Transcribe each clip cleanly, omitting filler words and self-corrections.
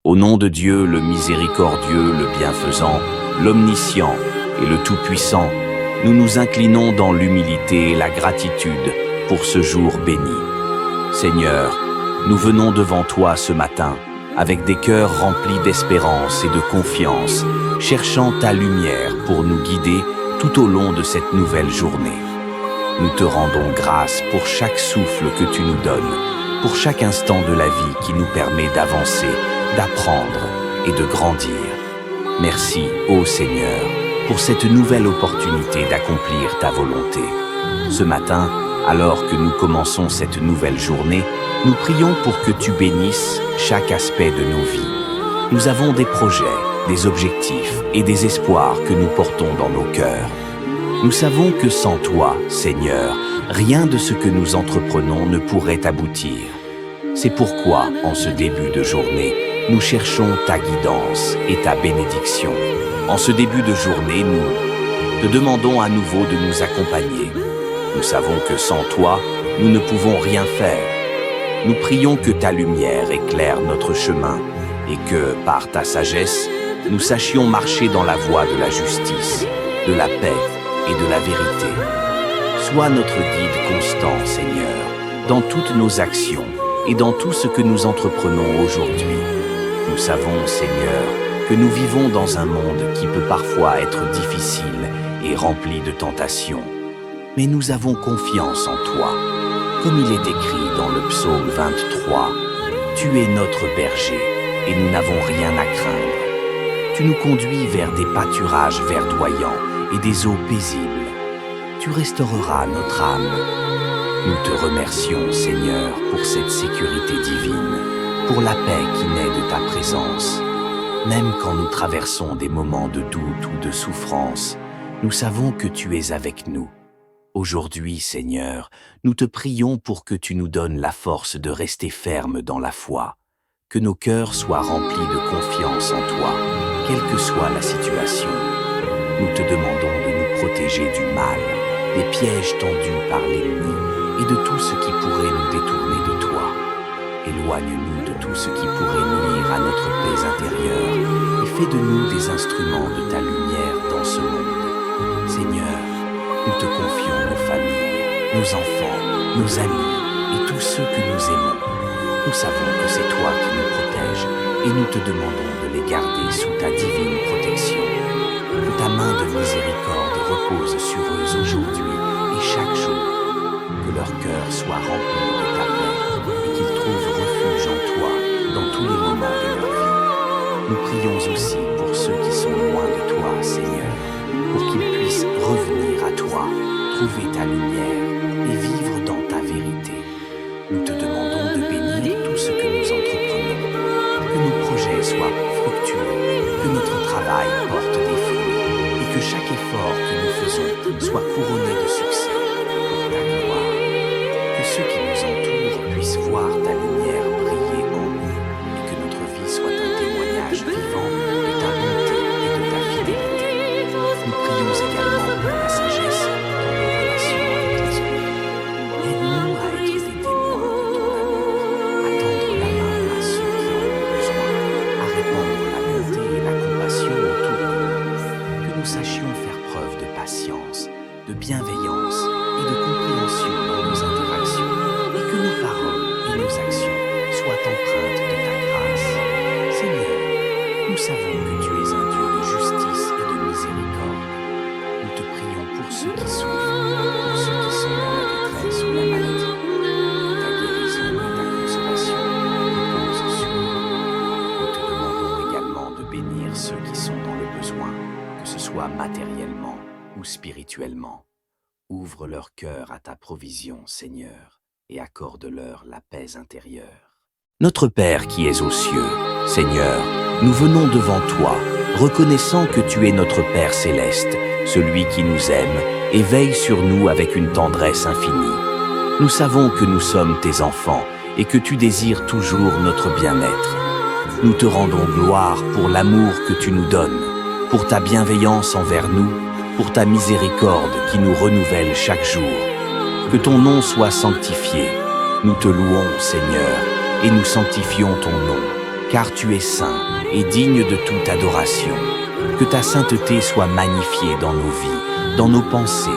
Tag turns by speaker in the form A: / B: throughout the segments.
A: Au nom de Dieu, le miséricordieux, le bienfaisant, l'omniscient et le tout-puissant, nous nous inclinons dans l'humilité et la gratitude pour ce jour béni. Seigneur, nous venons devant toi ce matin avec des cœurs remplis d'espérance et de confiance, cherchant ta lumière pour nous guider tout au long de cette nouvelle journée. Nous te rendons grâce pour chaque souffle que tu nous donnes, pour chaque instant de la vie qui nous permet d'avancer, d'apprendre et de grandir. Merci, ô Seigneur, pour cette nouvelle opportunité d'accomplir ta volonté. Ce matin, alors que nous commençons cette nouvelle journée, nous prions pour que tu bénisses chaque aspect de nos vies. Nous avons des projets, des objectifs et des espoirs que nous portons dans nos cœurs. Nous savons que sans toi, Seigneur, rien de ce que nous entreprenons ne pourrait aboutir. C'est pourquoi, en ce début de journée, nous cherchons ta guidance et ta bénédiction. En ce début de journée, nous te demandons à nouveau de nous accompagner. Nous savons que sans toi, nous ne pouvons rien faire. Nous prions que ta lumière éclaire notre chemin et que, par ta sagesse, nous sachions marcher dans la voie de la justice, de la paix et de la vérité. Sois notre guide constant, Seigneur, dans toutes nos actions et dans tout ce que nous entreprenons aujourd'hui. Nous savons, Seigneur, que nous vivons dans un monde qui peut parfois être difficile et rempli de tentations. Mais nous avons confiance en toi. Comme il est écrit dans le psaume 23, « Tu es notre berger et nous n'avons rien à craindre. Tu nous conduis vers des pâturages verdoyants et des eaux paisibles. Tu restaureras notre âme. » Nous te remercions, Seigneur, pour cette sécurité divine, pour la paix qui naît de ta présence. Même quand nous traversons des moments de doute ou de souffrance, nous savons que tu es avec nous. Aujourd'hui, Seigneur, nous te prions pour que tu nous donnes la force de rester fermes dans la foi, que nos cœurs soient remplis de confiance en toi, quelle que soit la situation. Nous te demandons de nous protéger du mal, des pièges tendus par l'ennemi et de tout ce qui pourrait nous détourner de toi. Éloigne-nous de tout ce qui pourrait nuire à notre paix intérieure et fais de nous des instruments de ta lumière dans ce monde. Seigneur, nous te confions nos familles, nos enfants, nos amis et tous ceux que nous aimons. Nous savons que c'est toi qui nous protèges et nous te demandons de les garder sous ta divine protection. Que ta main de miséricorde repose sur eux aujourd'hui et chaque jour. Que leur cœur soit rempli de ta paix et qu'ils trouvent refuge en toi dans tous les moments de leur vie. Nous prions aussi pour ceux qui sont loin de toi, Seigneur, pour qu'ils puissent revenir à toi, trouver ta lumière et vivre dans ta vérité. Nous te demandons de bénir tout ce que nous entreprenons, que nos projets soient fructueux, que notre travail porte des fruits et que chaque effort que nous faisons soit couronné de succès pour ta gloire. Que ceux qui nous entourent puissent voir ta lumière briller en nous et que notre vie soit un témoignage vivant de ta bonté et de ta fidélité. Nous prions également pour la sagesse dans nos relations avec les autres. Aide-nous à être des témoins de ton amour, à tendre la main à ceux qui en ont besoin, à répandre la bonté et la compassion autour de nous. Que nous sachions faire preuve de patience, de bienveillance et de compréhension dans nos interactions, et que nos paroles et nos actions soient empreintes de ta grâce. Seigneur, nous savons que tu es un Dieu de justice et de miséricorde. Nous te prions pour ceux qui souffrent, pour ceux qui sont dans la détresse ou la maladie. Que ta guérison et ta consolation reposent sur eux. Nous te demandons également de bénir ceux qui sont dans le besoin, que ce soit matériellement ou spirituellement. Ouvre leur cœur à ta provision, Seigneur, et accorde-leur la paix intérieure. Notre Père qui es aux cieux, Seigneur, nous venons devant toi, reconnaissant que tu es notre Père céleste, celui qui nous aime et veille sur nous avec une tendresse infinie. Nous savons que nous sommes tes enfants et que tu désires toujours notre bien-être. Nous te rendons gloire pour l'amour que tu nous donnes, pour ta bienveillance envers nous, pour ta miséricorde qui nous renouvelle chaque jour. Que ton nom soit sanctifié. Nous te louons, Seigneur, et nous sanctifions ton nom. car tu es saint et digne de toute adoration. Que ta sainteté soit magnifiée dans nos vies, dans nos pensées,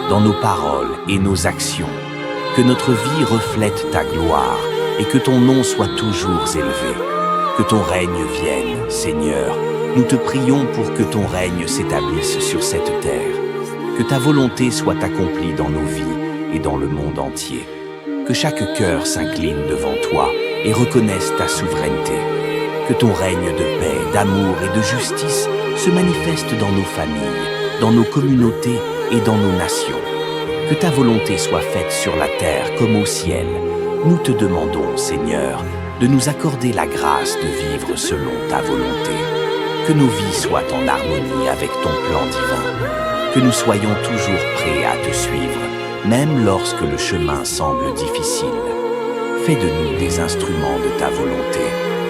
A: dans nos paroles et nos actions. Que notre vie reflète ta gloire et que ton nom soit toujours élevé. Que ton règne vienne, Seigneur. Nous te prions pour que ton règne s'établisse sur cette terre. Que ta volonté soit accomplie dans nos vies et dans le monde entier. Que chaque cœur s'incline devant toi et reconnaisse ta souveraineté. Que ton règne de paix, d'amour et de justice se manifeste dans nos familles, dans nos communautés et dans nos nations. Que ta volonté soit faite sur la terre comme au ciel. Nous te demandons, Seigneur, de nous accorder la grâce de vivre selon ta volonté. Que nos vies soient en harmonie avec ton plan divin. Que nous soyons toujours prêts à te suivre, même lorsque le chemin semble difficile. Fais de nous des instruments de ta volonté,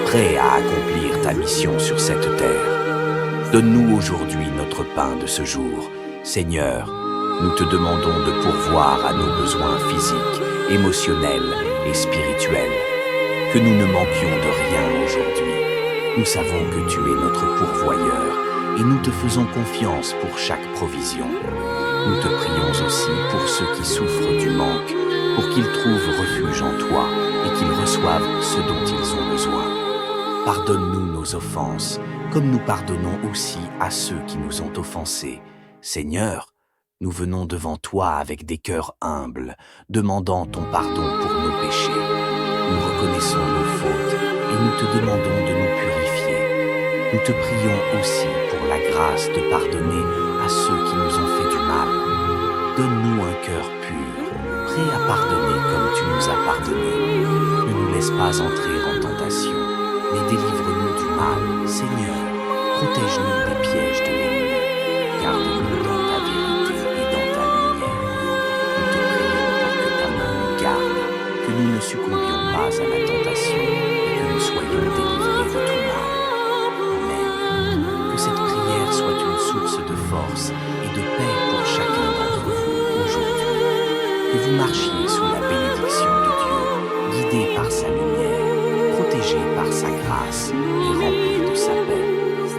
A: prêts à accomplir ta mission sur cette terre. Donne-nous aujourd'hui notre pain de ce jour. Seigneur, nous te demandons de pourvoir à nos besoins physiques, émotionnels et spirituels. Que nous ne manquions de rien aujourd'hui. Nous savons que tu es notre pourvoyeur et nous te faisons confiance pour chaque provision. Nous te prions aussi pour ceux qui souffrent du manque, pour qu'ils trouvent refuge en toi et qu'ils reçoivent ce dont ils ont besoin. Pardonne-nous nos offenses, comme nous pardonnons aussi à ceux qui nous ont offensés. Seigneur, nous venons devant toi avec des cœurs humbles, demandant ton pardon pour nos péchés. Nous reconnaissons nos fautes et nous te demandons de nous purifier. Nous te prions aussi pour la grâce de pardonner à ceux qui nous ont fait du mal. Donne-nous un cœur pur, prêt à pardonner comme tu nous as pardonné. Ne nous laisse pas entrer en tentation, mais délivre-nous du mal, Seigneur. Protège-nous des pièges de l'ennemi. Garde-nous dans ta vérité et dans ta lumière. Nous te prions pour que ta main nous garde, que nous ne succombions pas à la tentation et que nous soyons délivrés de tout mal. Amen. Que cette prière soit une source de force et de paix pour chacun d'entre vous aujourd'hui. Que vous marchiez sous la bénédiction de Dieu, guidés par sa lumière, protégés par sa grâce et remplis de sa paix.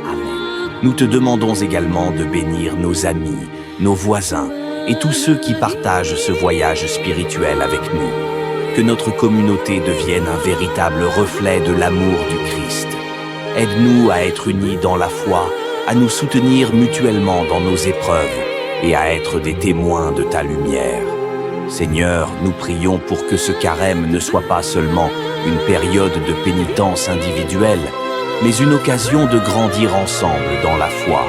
A: Amen. Nous te demandons également de bénir nos amis, nos voisins et tous ceux qui partagent ce voyage spirituel avec nous. Que notre communauté devienne un véritable reflet de l'amour du Christ. Aide-nous à être unis dans la foi, à nous soutenir mutuellement dans nos épreuves et à être des témoins de ta lumière. Seigneur, nous prions pour que ce carême ne soit pas seulement une période de pénitence individuelle, mais une occasion de grandir ensemble dans la foi,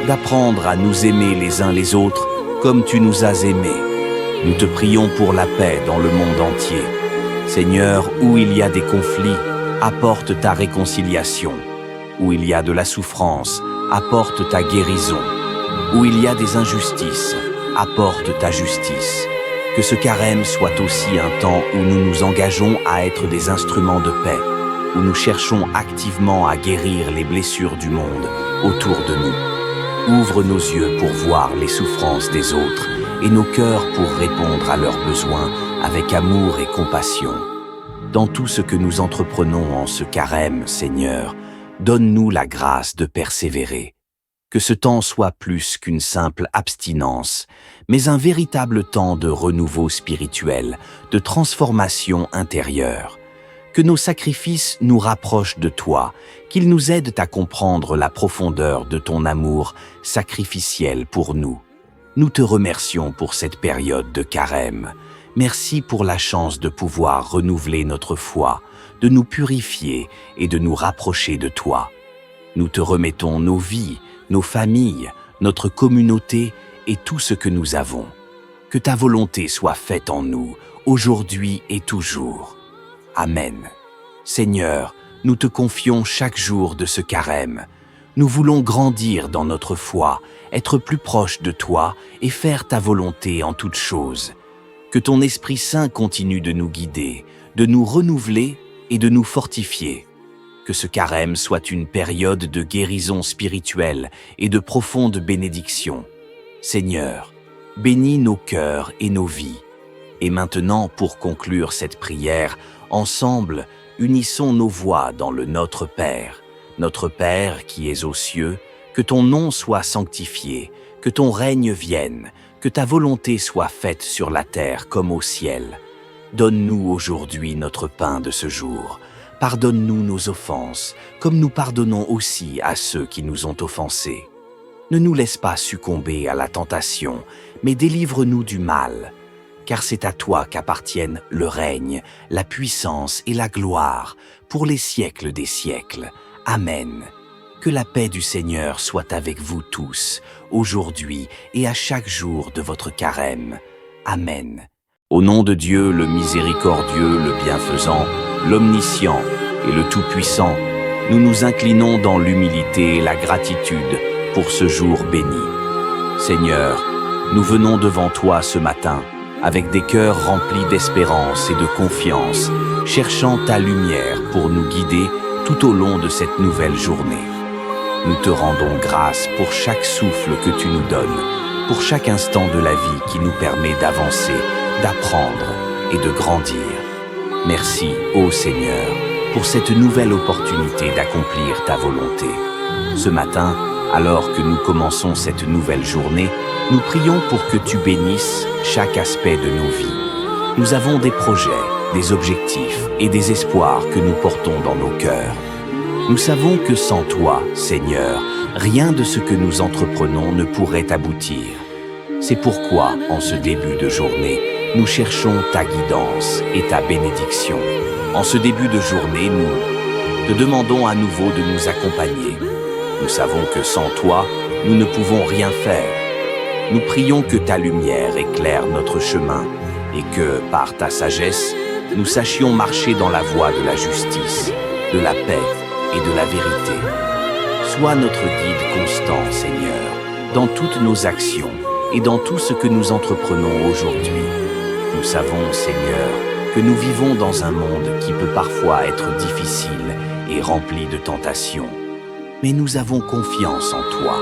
A: d'apprendre à nous aimer les uns les autres comme tu nous as aimés. Nous te prions pour la paix dans le monde entier. Seigneur, où il y a des conflits, apporte ta réconciliation. Où il y a de la souffrance, apporte ta guérison. Où il y a des injustices, apporte ta justice. Que ce carême soit aussi un temps où nous nous engageons à être des instruments de paix, où nous cherchons activement à guérir les blessures du monde autour de nous. Ouvre nos yeux pour voir les souffrances des autres et nos cœurs pour répondre à leurs besoins avec amour et compassion. Dans tout ce que nous entreprenons en ce carême, Seigneur, donne-nous la grâce de persévérer. Que ce temps soit plus qu'une simple abstinence, mais un véritable temps de renouveau spirituel, de transformation intérieure. Que nos sacrifices nous rapprochent de toi, qu'ils nous aident à comprendre la profondeur de ton amour sacrificiel pour nous. Nous te remercions pour cette période de carême. Merci pour la chance de pouvoir renouveler notre foi, de nous purifier et de nous rapprocher de toi. Nous te remettons nos vies, nos familles, notre communauté et tout ce que nous avons. Que ta volonté soit faite en nous, aujourd'hui et toujours. Amen. Seigneur, nous te confions chaque jour de ce carême. Nous voulons grandir dans notre foi, être plus proches de toi et faire ta volonté en toutes choses. Que ton Esprit Saint continue de nous guider, de nous renouveler et de nous fortifier. Que ce carême soit une période de guérison spirituelle et de profonde bénédiction. Seigneur, bénis nos cœurs et nos vies. Et maintenant, pour conclure cette prière, ensemble, unissons nos voix dans le Notre Père. Notre Père qui es aux cieux, que ton nom soit sanctifié, que ton règne vienne, que ta volonté soit faite sur la terre comme au ciel. Donne-nous aujourd'hui notre pain de ce jour. Pardonne-nous nos offenses, comme nous pardonnons aussi à ceux qui nous ont offensés. Ne nous laisse pas succomber à la tentation, mais délivre-nous du mal. Car c'est à toi qu'appartiennent le règne, la puissance et la gloire, pour les siècles des siècles. Amen. Que la paix du Seigneur soit avec vous tous, aujourd'hui et à chaque jour de votre carême. Amen. Au nom de Dieu, le miséricordieux, le bienfaisant, l'omniscient et le tout-puissant, nous nous inclinons dans l'humilité et la gratitude pour ce jour béni. Seigneur, nous venons devant toi ce matin, avec des cœurs remplis d'espérance et de confiance, cherchant ta lumière pour nous guider tout au long de cette nouvelle journée. Nous te rendons grâce pour chaque souffle que tu nous donnes, pour chaque instant de la vie qui nous permet d'avancer, d'apprendre et de grandir. Merci, ô Seigneur, pour cette nouvelle opportunité d'accomplir ta volonté. Ce matin, alors que nous commençons cette nouvelle journée, nous prions pour que tu bénisses chaque aspect de nos vies. Nous avons des projets, des objectifs et des espoirs que nous portons dans nos cœurs. Nous savons que sans toi, Seigneur, rien de ce que nous entreprenons ne pourrait aboutir. C'est pourquoi, en ce début de journée, nous cherchons ta guidance et ta bénédiction. En ce début de journée, nous te demandons à nouveau de nous accompagner. Nous savons que sans toi, nous ne pouvons rien faire. Nous prions que ta lumière éclaire notre chemin et que, par ta sagesse, nous sachions marcher dans la voie de la justice, de la paix et de la vérité. Sois notre guide constant, Seigneur, dans toutes nos actions et dans tout ce que nous entreprenons aujourd'hui. Nous savons, Seigneur, que nous vivons dans un monde qui peut parfois être difficile et rempli de tentations. Mais nous avons confiance en toi.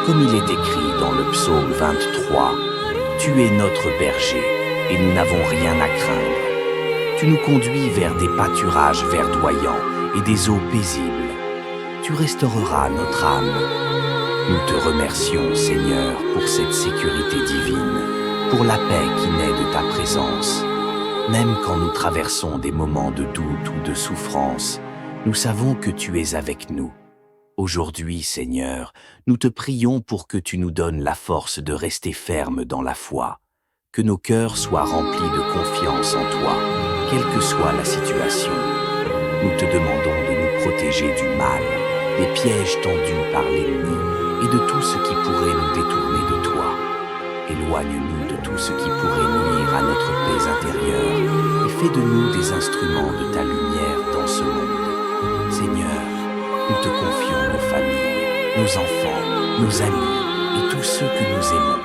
A: Comme il est écrit dans le psaume 23, « Tu es notre berger, et nous n'avons rien à craindre. Tu nous conduis vers des pâturages verdoyants et des eaux paisibles. Tu restaureras notre âme. » Nous te remercions, Seigneur, pour cette sécurité divine, pour la paix qui naît de ta présence. Même quand nous traversons des moments de doute ou de souffrance, nous savons que tu es avec nous. Aujourd'hui, Seigneur, nous te prions pour que tu nous donnes la force de rester fermes dans la foi, que nos cœurs soient remplis de confiance en toi, quelle que soit la situation. Nous te demandons de nous protéger du mal, des pièges tendus par l'ennemi et de tout ce qui pourrait nous détourner de toi. Éloigne-nous de tout ce qui pourrait nuire à notre paix intérieure et fais de nous des instruments de ta lumière dans ce monde. Seigneur, nous te confions nos familles, nos enfants, nos amis et tous ceux que nous aimons.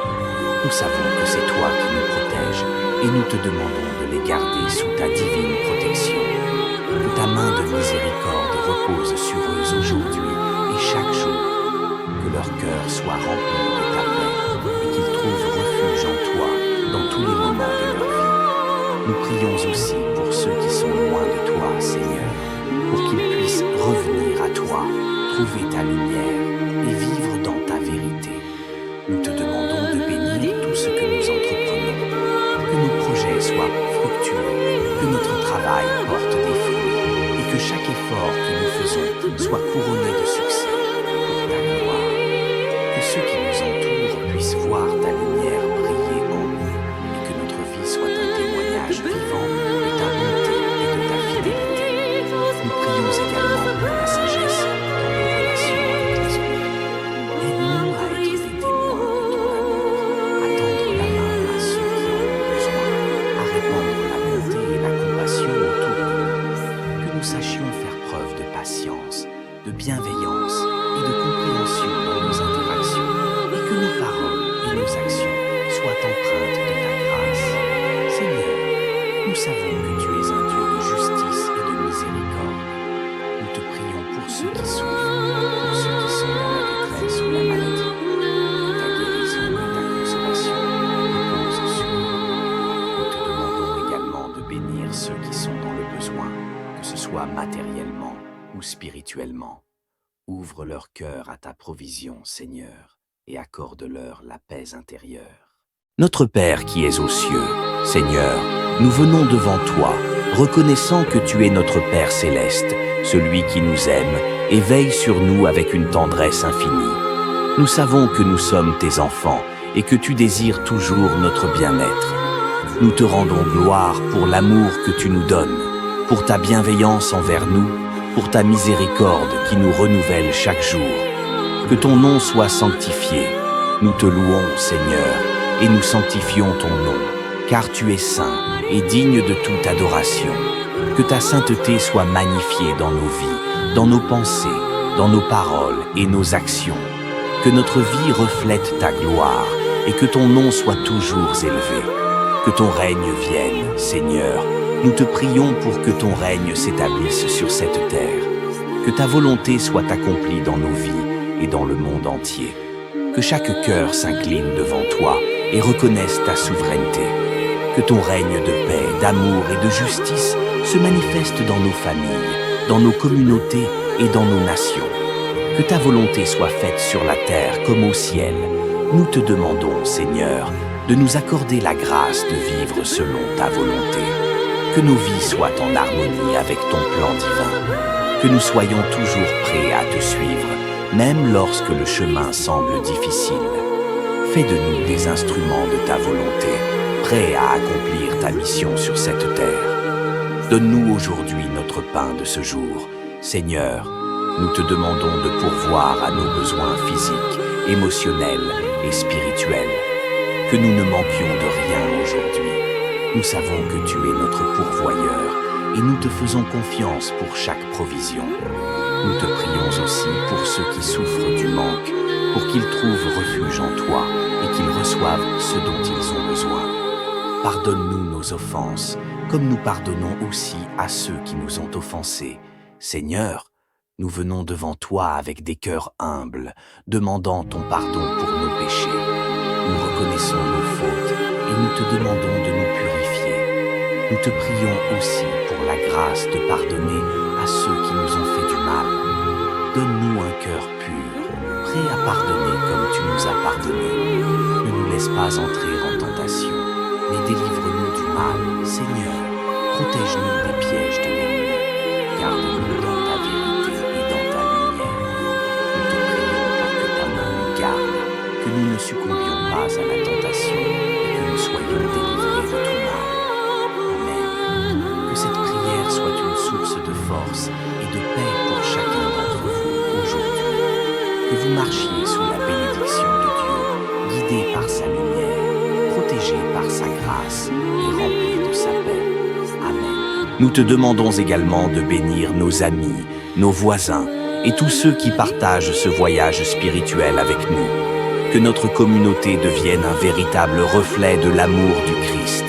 A: Nous savons que c'est toi qui nous protèges et nous te demandons de les garder sous ta divine protection. Que ta main de miséricorde repose sur eux aujourd'hui et chaque jour. Que leur cœur soit rempli de ta paix et qu'ils trouvent refuge en toi dans tous les moments de leur vie. Nous prions aussi pour ceux qui sont loin de toi, Seigneur, pour qu'ils puissent revenir à toi, trouver ta lumière et vivre dans ta vérité. Nous te demandons de bénir tout ce que nous entreprenons, que nos projets soient fructueux, que notre travail porte des fruits et que chaque effort que nous faisons soit couronné de succès pour ta gloire. Que ceux qui nous entourent puissent voir ta lumière briller en nous et que notre vie soit un témoignage vivant de ta bonté et de ta fidélité. Nous prions également pour la sagesse dans nos relations avec les autres. Aide-nous à être des témoins de ton amour, à tendre la main à ceux qui en ont besoin, à répandre la bonté et la compassion autour de nous. Que nous sachions faire preuve de patience, de bienveillance et de compréhension dans nos interactions, et que nos paroles et nos actions soient empreintes de ta grâce. Seigneur, nous savons que tu es un Dieu de justice et de miséricorde. Nous te prions pour ceux qui souffrent, pour ceux qui sont dans la détresse ou la maladie. Que ta guérison et ta consolation reposent sur eux. Nous te demandons également de bénir ceux qui sont dans le besoin, que ce soit spirituellement. Ouvre leur cœur à ta provision, Seigneur, et accorde-leur la paix intérieure. Notre Père qui es aux cieux, Seigneur, nous venons devant toi, reconnaissant que tu es notre Père céleste, celui qui nous aime et veille sur nous avec une tendresse infinie. Nous savons que nous sommes tes enfants et que tu désires toujours notre bien-être. Nous te rendons gloire pour l'amour que tu nous donnes, pour ta bienveillance envers nous, pour ta miséricorde qui nous renouvelle chaque jour. Que ton nom soit sanctifié. Nous te louons, Seigneur, et nous sanctifions ton nom, car tu es saint et digne de toute adoration. Que ta sainteté soit magnifiée dans nos vies, dans nos pensées, dans nos paroles et nos actions. Que notre vie reflète ta gloire et que ton nom soit toujours élevé. Que ton règne vienne, Seigneur. Nous te prions pour que ton règne s'établisse sur cette terre. Que ta volonté soit accomplie dans nos vies et dans le monde entier. Que chaque cœur s'incline devant toi et reconnaisse ta souveraineté. Que ton règne de paix, d'amour et de justice se manifeste dans nos familles, dans nos communautés et dans nos nations. Que ta volonté soit faite sur la terre comme au ciel. Nous te demandons, Seigneur, de nous accorder la grâce de vivre selon ta volonté. Que nos vies soient en harmonie avec ton plan divin. Que nous soyons toujours prêts à te suivre, même lorsque le chemin semble difficile. Fais de nous des instruments de ta volonté, prêts à accomplir ta mission sur cette terre. Donne-nous aujourd'hui notre pain de ce jour. Seigneur, nous te demandons de pourvoir à nos besoins physiques, émotionnels et spirituels. Que nous ne manquions de rien aujourd'hui. Nous savons que tu es notre pourvoyeur et nous te faisons confiance pour chaque provision. Nous te prions aussi pour ceux qui souffrent du manque, pour qu'ils trouvent refuge en toi et qu'ils reçoivent ce dont ils ont besoin. Pardonne-nous nos offenses, comme nous pardonnons aussi à ceux qui nous ont offensés. Seigneur, nous venons devant toi avec des cœurs humbles, demandant ton pardon pour nos péchés. Nous reconnaissons nos fautes et nous te demandons de nous purifier. Nous te prions aussi pour la grâce de pardonner à ceux qui nous ont fait du mal. Donne-nous un cœur pur, prêt à pardonner comme tu nous as pardonné. Ne nous laisse pas entrer en tentation, mais délivre-nous du mal, Seigneur. Protège-nous des pièges de l'ennemi. Garde-nous dans ta vérité et dans ta lumière. Nous te prions pour que ta main nous garde, que nous ne succombions pas à la tentation et que nous soyons délivrés de tout mal. Amen. Que cette prière soit une source de force et de paix pour chacun d'entre vous aujourd'hui. Que vous marchiez sous la bénédiction de Dieu, guidés par sa lumière, protégés par sa grâce et remplis de sa paix. Amen. Nous te demandons également de bénir nos amis, nos voisins et tous ceux qui partagent ce voyage spirituel avec nous. Que notre communauté devienne un véritable reflet de l'amour du Christ.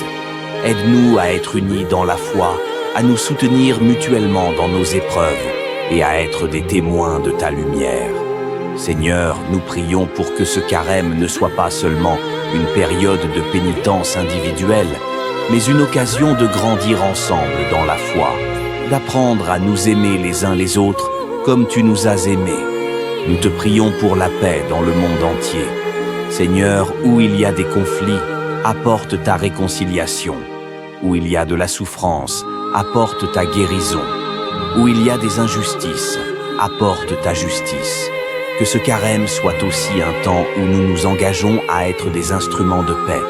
A: Aide-nous à être unis dans la foi, à nous soutenir mutuellement dans nos épreuves et à être des témoins de ta lumière. Seigneur, nous prions pour que ce carême ne soit pas seulement une période de pénitence individuelle, mais une occasion de grandir ensemble dans la foi, d'apprendre à nous aimer les uns les autres comme tu nous as aimés. Nous te prions pour la paix dans le monde entier. Seigneur, où il y a des conflits, apporte ta réconciliation. Où il y a de la souffrance, apporte ta guérison. Où il y a des injustices, apporte ta justice. Que ce carême soit aussi un temps où nous nous engageons à être des instruments de paix,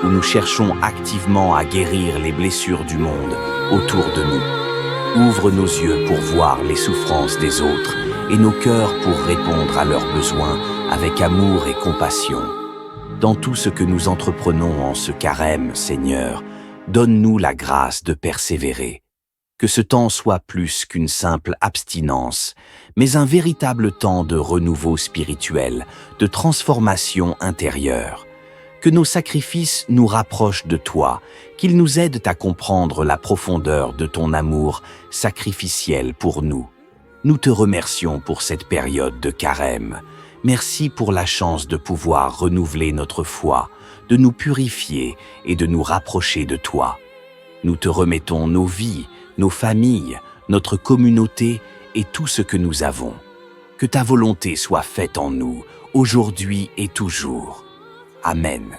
A: où nous cherchons activement à guérir les blessures du monde autour de nous. Ouvre nos yeux pour voir les souffrances des autres et nos cœurs pour répondre à leurs besoins avec amour et compassion. Dans tout ce que nous entreprenons en ce carême, Seigneur, donne-nous la grâce de persévérer. Que ce temps soit plus qu'une simple abstinence, mais un véritable temps de renouveau spirituel, de transformation intérieure. Que nos sacrifices nous rapprochent de toi, qu'ils nous aident à comprendre la profondeur de ton amour sacrificiel pour nous. Nous te remercions pour cette période de carême. Merci pour la chance de pouvoir renouveler notre foi, de nous purifier et de nous rapprocher de toi. Nous te remettons nos vies, nos familles, notre communauté et tout ce que nous avons. Que ta volonté soit faite en nous, aujourd'hui et toujours. Amen.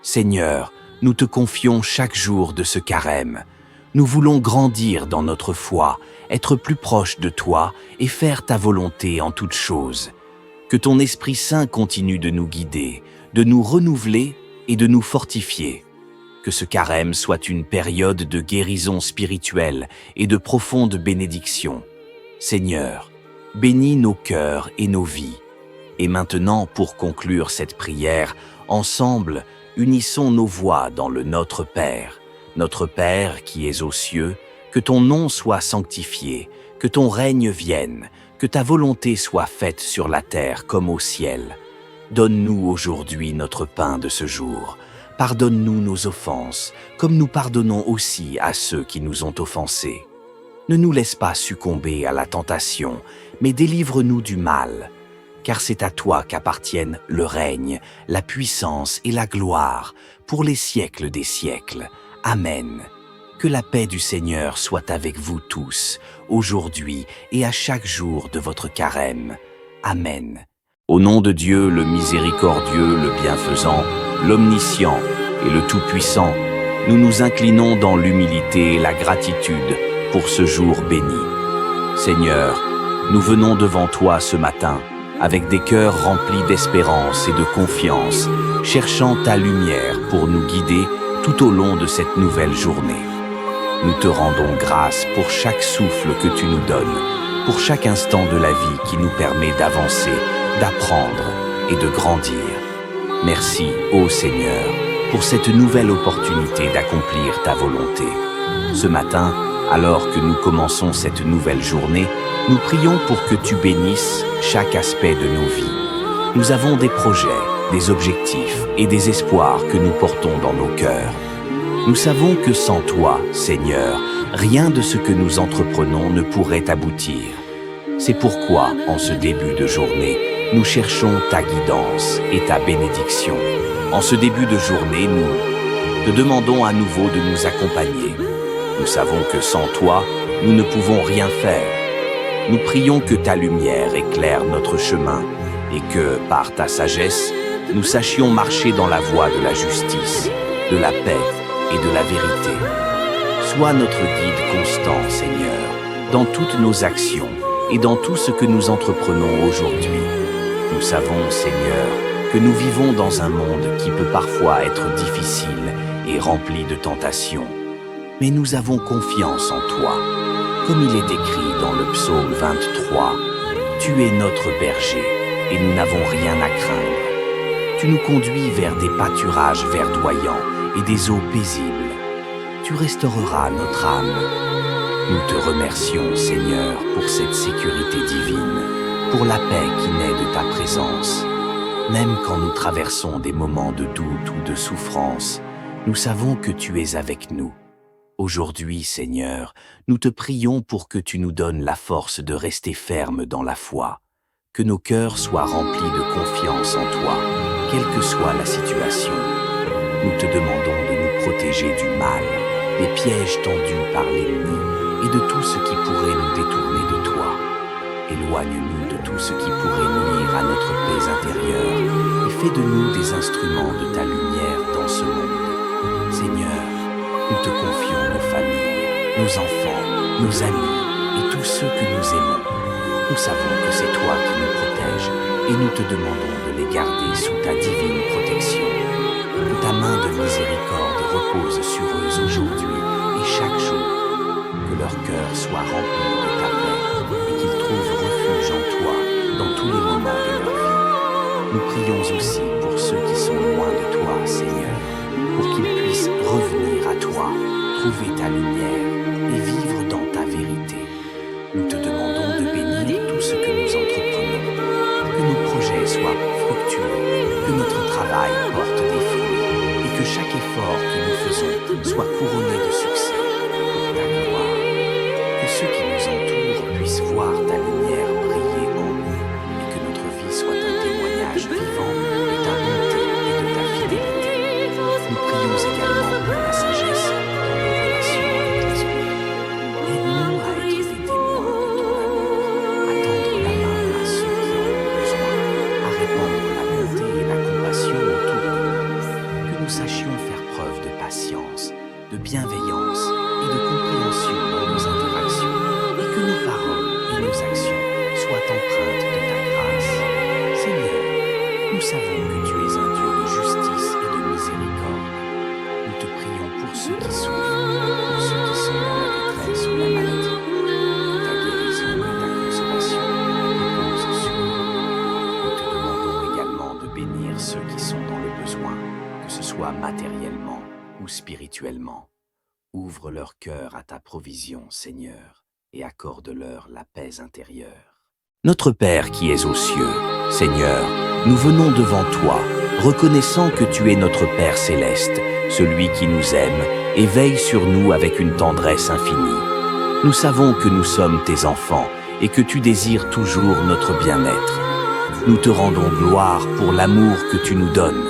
A: Seigneur, nous te confions chaque jour de ce carême. Nous voulons grandir dans notre foi, être plus proches de toi et faire ta volonté en toutes choses. Que ton Esprit Saint continue de nous guider, de nous renouveler et de nous fortifier. Que ce carême soit une période de guérison spirituelle et de profonde bénédiction. Seigneur, bénis nos cœurs et nos vies. Et maintenant, pour conclure cette prière, ensemble, unissons nos voix dans le Notre Père. Notre Père qui es aux cieux, que ton nom soit sanctifié, que ton règne vienne, que ta volonté soit faite sur la terre comme au ciel. Donne-nous aujourd'hui notre pain de ce jour. Pardonne-nous nos offenses, comme nous pardonnons aussi à ceux qui nous ont offensés. Ne nous laisse pas succomber à la tentation, mais délivre-nous du mal. Car c'est à toi qu'appartiennent le règne, la puissance et la gloire, pour les siècles des siècles. Amen. Que la paix du Seigneur soit avec vous tous, aujourd'hui et à chaque jour de votre carême. Amen. Au nom de Dieu, le miséricordieux, le bienfaisant, l'omniscient et le tout-puissant, nous nous inclinons dans l'humilité et la gratitude pour ce jour béni. Seigneur, nous venons devant toi ce matin, avec des cœurs remplis d'espérance et de confiance, cherchant ta lumière pour nous guider tout au long de cette nouvelle journée. Nous te rendons grâce pour chaque souffle que tu nous donnes, pour chaque instant de la vie qui nous permet d'avancer, d'apprendre et de grandir. Merci, ô Seigneur, pour cette nouvelle opportunité d'accomplir ta volonté. Ce matin, alors que nous commençons cette nouvelle journée, nous prions pour que tu bénisses chaque aspect de nos vies. Nous avons des projets, des objectifs et des espoirs que nous portons dans nos cœurs. Nous savons que sans toi, Seigneur, rien de ce que nous entreprenons ne pourrait aboutir. C'est pourquoi, en ce début de journée, nous cherchons ta guidance et ta bénédiction. En ce début de journée, nous te demandons à nouveau de nous accompagner. Nous savons que sans toi, nous ne pouvons rien faire. Nous prions que ta lumière éclaire notre chemin et que, par ta sagesse, nous sachions marcher dans la voie de la justice, de la paix et de la vérité. Sois notre guide constant, Seigneur, dans toutes nos actions et dans tout ce que nous entreprenons aujourd'hui. Nous savons, Seigneur, que nous vivons dans un monde qui peut parfois être difficile et rempli de tentations. Mais nous avons confiance en toi. Comme il est écrit dans le psaume 23, « Tu es notre berger, et nous n'avons rien à craindre. Tu nous conduis vers des pâturages verdoyants et des eaux paisibles. Tu restaureras notre âme. » Nous te remercions, Seigneur, pour cette sécurité divine, pour la paix qui naît de ta présence. Même quand nous traversons des moments de doute ou de souffrance, nous savons que tu es avec nous. Aujourd'hui, Seigneur, nous te prions pour que tu nous donnes la force de rester fermes dans la foi, que nos cœurs soient remplis de confiance en toi, quelle que soit la situation. Nous te demandons de nous protéger du mal, des pièges tendus par l'ennemi et de tout ce qui pourrait nous détourner de toi. Éloigne-nous de tout ce qui pourrait nuire à notre paix intérieure et fais de nous des instruments de ta lumière dans ce monde. Seigneur, nous te confions nos familles, nos enfants, nos amis et tous ceux que nous aimons. Nous savons que c'est toi qui nous protèges et nous te demandons de les garder sous ta divine protection. Que ta main de miséricorde repose sur eux aujourd'hui et chaque jour. Que leur cœur soit rempli de ta paix et qu'ils trouvent refuge en toi dans tous les moments de leur vie. Nous prions aussi pour ceux qui sont loin de toi, Seigneur, pour qu'ils puissent revenir à toi, trouver ta lumière et vivre dans ta vérité. Nous te demandons de bénir tout ce que nous entreprenons, que nos projets soient fructueux, que notre travail porte des fruits et que chaque effort que nous faisons soit couronné de succès pour ta gloire. Que ceux qui nous entourent puissent voir ta lumière briller en nous et que notre vie soit un témoignage vivant de ta bonté et de ta fidélité. Nous prions également pour la sagesse dans nos relations avec les autres. Aide-nous à être des témoins de ton amour savons que tu es un Dieu de justice et de miséricorde. Nous te prions pour ceux qui souffrent, pour ceux qui sont dans la détresse ou la maladie. Que ta guérison et ta consolation reposent sur eux. Nous te demandons également de bénir ceux qui sont dans le besoin, que ce soit matériellement ou spirituellement. Ouvre leur cœur à ta provision, Seigneur, et accorde-leur la paix intérieure. Notre Père qui es aux cieux, Seigneur, nous venons devant toi, reconnaissant que tu es notre Père céleste, celui qui nous aime et veille sur nous avec une tendresse infinie. Nous savons que nous sommes tes enfants et que tu désires toujours notre bien-être. Nous te rendons gloire pour l'amour que tu nous donnes,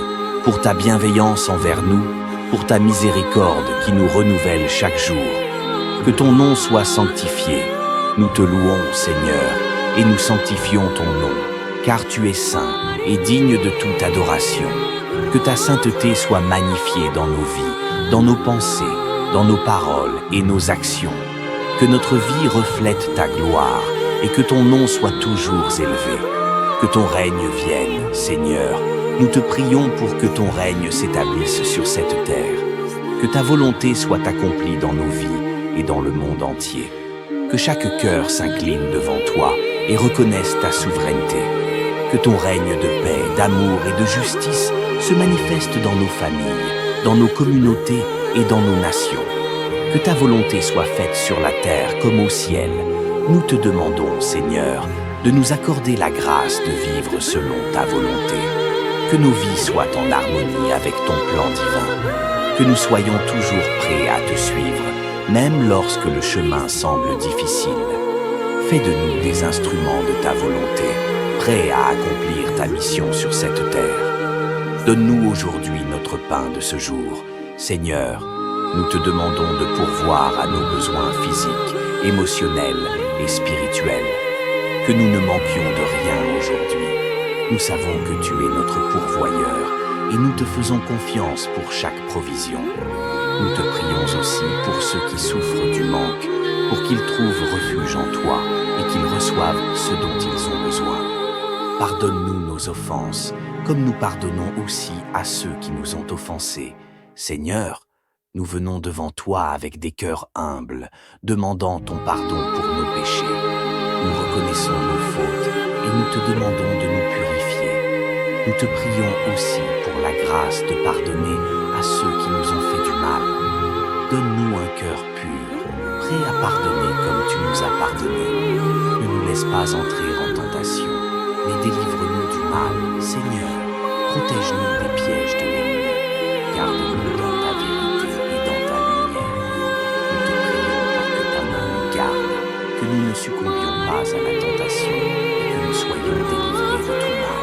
A: pour ta bienveillance envers nous, pour ta miséricorde qui nous renouvelle chaque jour. Que ton nom soit sanctifié. Nous te louons, Seigneur, et nous sanctifions ton nom, car tu es saint et digne de toute adoration. Que ta sainteté soit magnifiée dans nos vies, dans nos pensées, dans nos paroles et nos actions. Que notre vie reflète ta gloire et que ton nom soit toujours élevé. Que ton règne vienne, Seigneur. Nous te prions pour que ton règne s'établisse sur cette terre. Que ta volonté soit accomplie dans nos vies et dans le monde entier. Que chaque cœur s'incline devant toi et reconnaisse ta souveraineté. Que ton règne de paix, d'amour et de justice se manifeste dans nos familles, dans nos communautés et dans nos nations. Que ta volonté soit faite sur la terre comme au ciel. Nous te demandons, Seigneur, de nous accorder la grâce de vivre selon ta volonté. Que nos vies soient en harmonie avec ton plan divin. Que nous soyons toujours prêts à te suivre, même lorsque le chemin semble difficile. Fais de nous des instruments de ta volonté, prêts à accomplir ta mission sur cette terre. Donne-nous aujourd'hui notre pain de ce jour. Seigneur, nous te demandons de pourvoir à nos besoins physiques, émotionnels et spirituels. Que nous ne manquions de rien aujourd'hui. Nous savons que tu es notre pourvoyeur et nous te faisons confiance pour chaque provision. Nous te prions aussi pour ceux qui souffrent du manque, pour qu'ils trouvent refuge en toi et qu'ils reçoivent ce dont ils ont besoin. Pardonne-nous nos offenses, comme nous pardonnons aussi à ceux qui nous ont offensés. Seigneur, nous venons devant toi avec des cœurs humbles, demandant ton pardon pour nos péchés. Nous reconnaissons nos fautes et nous te demandons de nous purifier. Nous te prions aussi pour la grâce de pardonner à ceux qui nous ont fait du mal. Donne-nous un cœur pur, prêt à pardonner comme tu nous as pardonné. Ne nous laisse pas entrer en tentation, mais délivre-nous du mal, Seigneur. Protège-nous des pièges de l'ennemi. Garde-nous dans ta vérité et dans ta lumière. Nous te prions pour que ta main nous garde, que nous ne succombions pas à la tentation et que nous soyons délivrés de tout mal.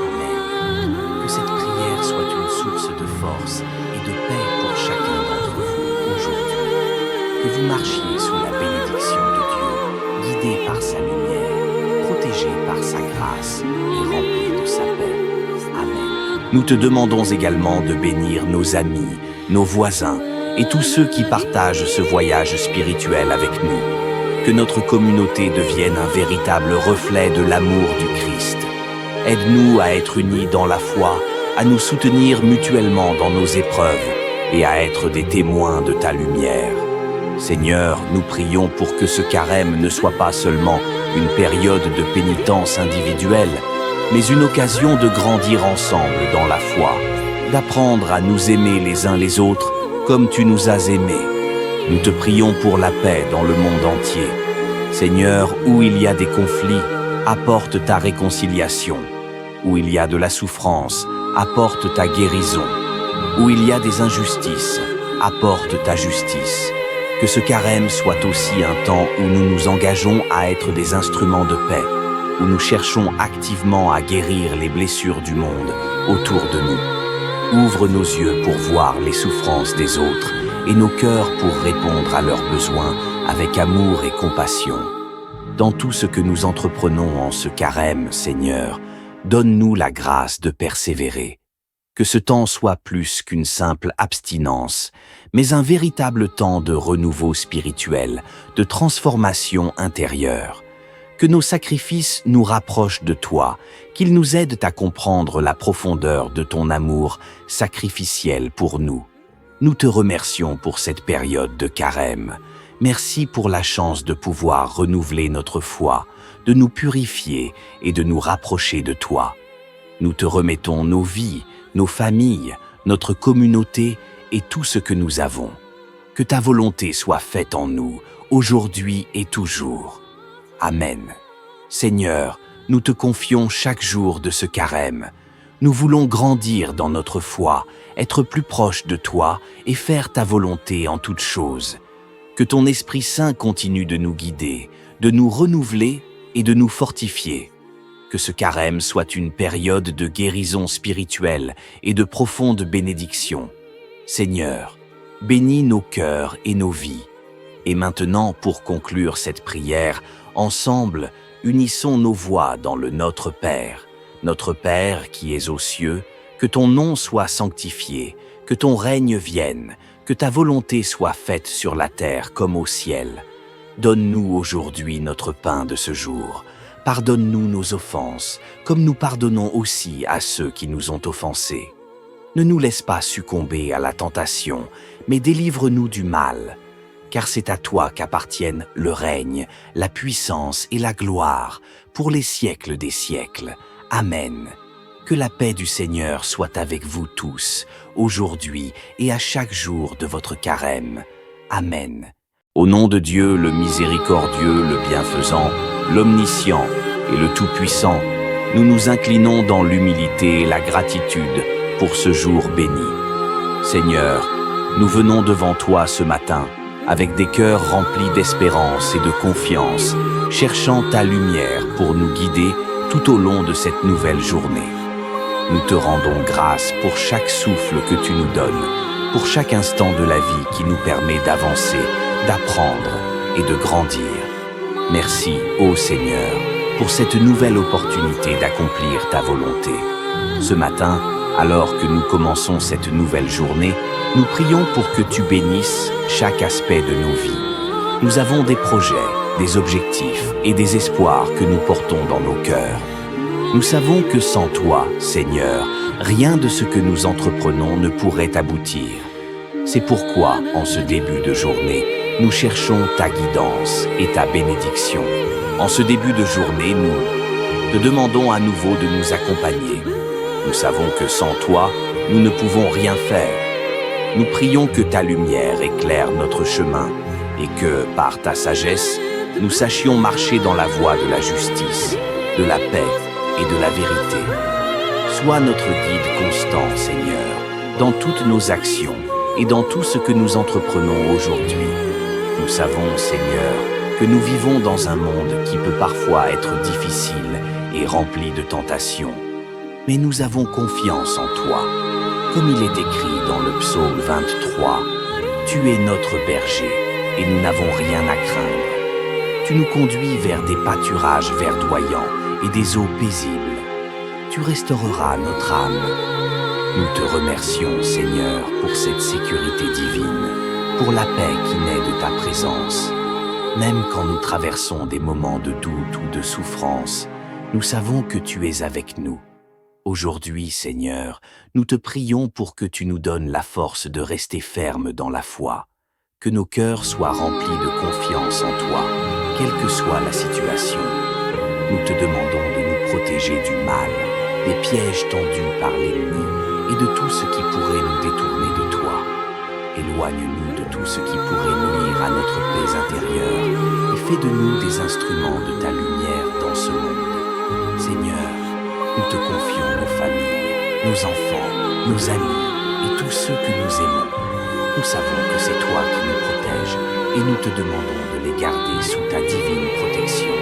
A: Amen. Que cette prière soit une source de force et de paix pour chacun d'entre vous aujourd'hui. Que vous marchiez sous la bénédiction de Dieu, guidés par sa lumière, protégés par sa grâce et remplis de sa paix. Amen. Nous te demandons également de bénir nos amis, nos voisins et tous ceux qui partagent ce voyage spirituel avec nous. Que notre communauté devienne un véritable reflet de l'amour du Christ. Aide-nous à être unis dans la foi, à nous soutenir mutuellement dans nos épreuves et à être des témoins de ta lumière. Seigneur, nous prions pour que ce carême ne soit pas seulement une période de pénitence individuelle, mais une occasion de grandir ensemble dans la foi, d'apprendre à nous aimer les uns les autres comme tu nous as aimés. Nous te prions pour la paix dans le monde entier. Seigneur, où il y a des conflits, apporte ta réconciliation. Où il y a de la souffrance, apporte ta guérison. Où il y a des injustices, apporte ta justice. Que ce carême soit aussi un temps où nous nous engageons à être des instruments de paix, où nous cherchons activement à guérir les blessures du monde autour de nous. Ouvre nos yeux pour voir les souffrances des autres et nos cœurs pour répondre à leurs besoins avec amour et compassion. Dans tout ce que nous entreprenons en ce carême, Seigneur, donne-nous la grâce de persévérer. Que ce temps soit plus qu'une simple abstinence, mais un véritable temps de renouveau spirituel, de transformation intérieure. Que nos sacrifices nous rapprochent de toi, qu'ils nous aident à comprendre la profondeur de ton amour sacrificiel pour nous. Nous te remercions pour cette période de carême. Merci pour la chance de pouvoir renouveler notre foi, de nous purifier et de nous rapprocher de toi. Nous te remettons nos vies, nos familles, notre communauté et tout ce que nous avons. Que ta volonté soit faite en nous, aujourd'hui et toujours. Amen. Seigneur, nous te confions chaque jour de ce carême. Nous voulons grandir dans notre foi, être plus proches de toi et faire ta volonté en toutes choses. Que ton Esprit Saint continue de nous guider, de nous renouveler et de nous fortifier. Que ce carême soit une période de guérison spirituelle et de profonde bénédiction. Seigneur, bénis nos cœurs et nos vies. Et maintenant, pour conclure cette prière, ensemble, unissons nos voix dans le Notre Père. Notre Père qui es aux cieux, que ton nom soit sanctifié, que ton règne vienne, que ta volonté soit faite sur la terre comme au ciel. Donne-nous aujourd'hui notre pain de ce jour. Pardonne-nous nos offenses, comme nous pardonnons aussi à ceux qui nous ont offensés. Ne nous laisse pas succomber à la tentation, mais délivre-nous du mal. Car c'est à toi qu'appartiennent le règne, la puissance et la gloire, pour les siècles des siècles. Amen. Que la paix du Seigneur soit avec vous tous, aujourd'hui et à chaque jour de votre carême. Amen. Au nom de Dieu, le miséricordieux, le bienfaisant, l'omniscient et le tout-puissant, nous nous inclinons dans l'humilité et la gratitude pour ce jour béni. Seigneur, nous venons devant toi ce matin, avec des cœurs remplis d'espérance et de confiance, cherchant ta lumière pour nous guider tout au long de cette nouvelle journée. Nous te rendons grâce pour chaque souffle que tu nous donnes, pour chaque instant de la vie qui nous permet d'avancer, d'apprendre et de grandir. Merci, ô Seigneur, pour cette nouvelle opportunité d'accomplir ta volonté. Ce matin, alors que nous commençons cette nouvelle journée, nous prions pour que tu bénisses chaque aspect de nos vies. Nous avons des projets, des objectifs et des espoirs que nous portons dans nos cœurs. Nous savons que sans toi, Seigneur, rien de ce que nous entreprenons ne pourrait aboutir. C'est pourquoi, en ce début de journée, nous cherchons ta guidance et ta bénédiction. En ce début de journée, nous te demandons à nouveau de nous accompagner. Nous savons que sans toi, nous ne pouvons rien faire. Nous prions que ta lumière éclaire notre chemin et que, par ta sagesse, nous sachions marcher dans la voie de la justice, de la paix et de la vérité. Sois notre guide constant, Seigneur, dans toutes nos actions et dans tout ce que nous entreprenons aujourd'hui. Nous savons, Seigneur, que nous vivons dans un monde qui peut parfois être difficile et rempli de tentations. Mais nous avons confiance en toi. Comme il est écrit dans le psaume 23, « Tu es notre berger, et nous n'avons rien à craindre. Tu nous conduis vers des pâturages verdoyants et des eaux paisibles. Tu restaureras notre âme. » Nous te remercions, Seigneur, pour cette sécurité divine, pour la paix qui naît de ta présence. Même quand nous traversons des moments de doute ou de souffrance, nous savons que tu es avec nous. Aujourd'hui, Seigneur, nous te prions pour que tu nous donnes la force de rester fermes dans la foi, que nos cœurs soient remplis de confiance en toi, quelle que soit la situation. Nous te demandons de nous protéger du mal, des pièges tendus par l'ennemi et de tout ce qui pourrait nous détourner de toi. Éloigne-nous de tout ce qui pourrait nuire à notre paix intérieure et fais de nous des instruments de ta lumière dans ce monde. Seigneur, nous te confions nos familles, nos enfants, nos amis et tous ceux que nous aimons. Nous savons que c'est toi qui nous protèges et nous te demandons de les garder sous ta divine protection.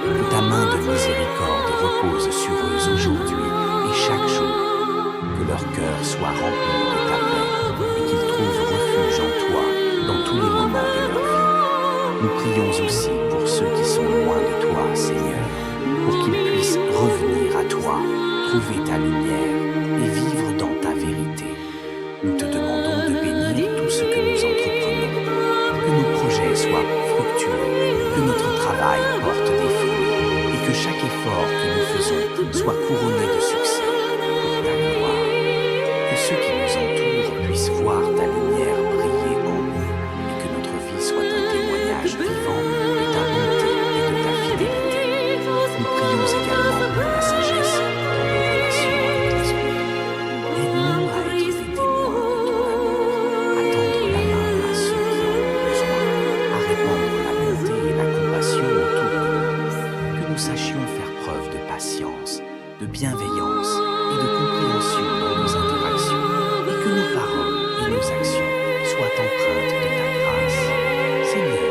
A: Que ta main de miséricorde repose sur eux aujourd'hui et chaque jour. Que leur cœur soit rempli de ta paix et qu'ils trouvent refuge en toi dans tous les moments de leur vie. Nous prions aussi pour ceux qui sont loin de toi, Seigneur, pour qu'ils puissent revenir à toi, trouver ta lumière et vivre dans ta vérité. Nous te demandons de bénir tout ce que nous entreprenons, que nos projets soient fructueux, que notre travail porte des fruits soient couronnés de succès pour ta gloire. Que ceux qui nous entourent puissent voir ta lumière briller en nous et que notre vie soit un témoignage vivant de ta bonté et de ta fidélité. Nous prions également pour la sagesse dans nos relations avec les autres. Aide-nous à être des témoins de ton amour, à tendre la main à ceux qui en ont besoin, à répandre la bonté et la compassion autour de nous. Que nous sachions faire preuve de patience, de bienveillance et de compréhension dans nos interactions, et que nos paroles et nos actions soient empreintes de ta grâce. Seigneur,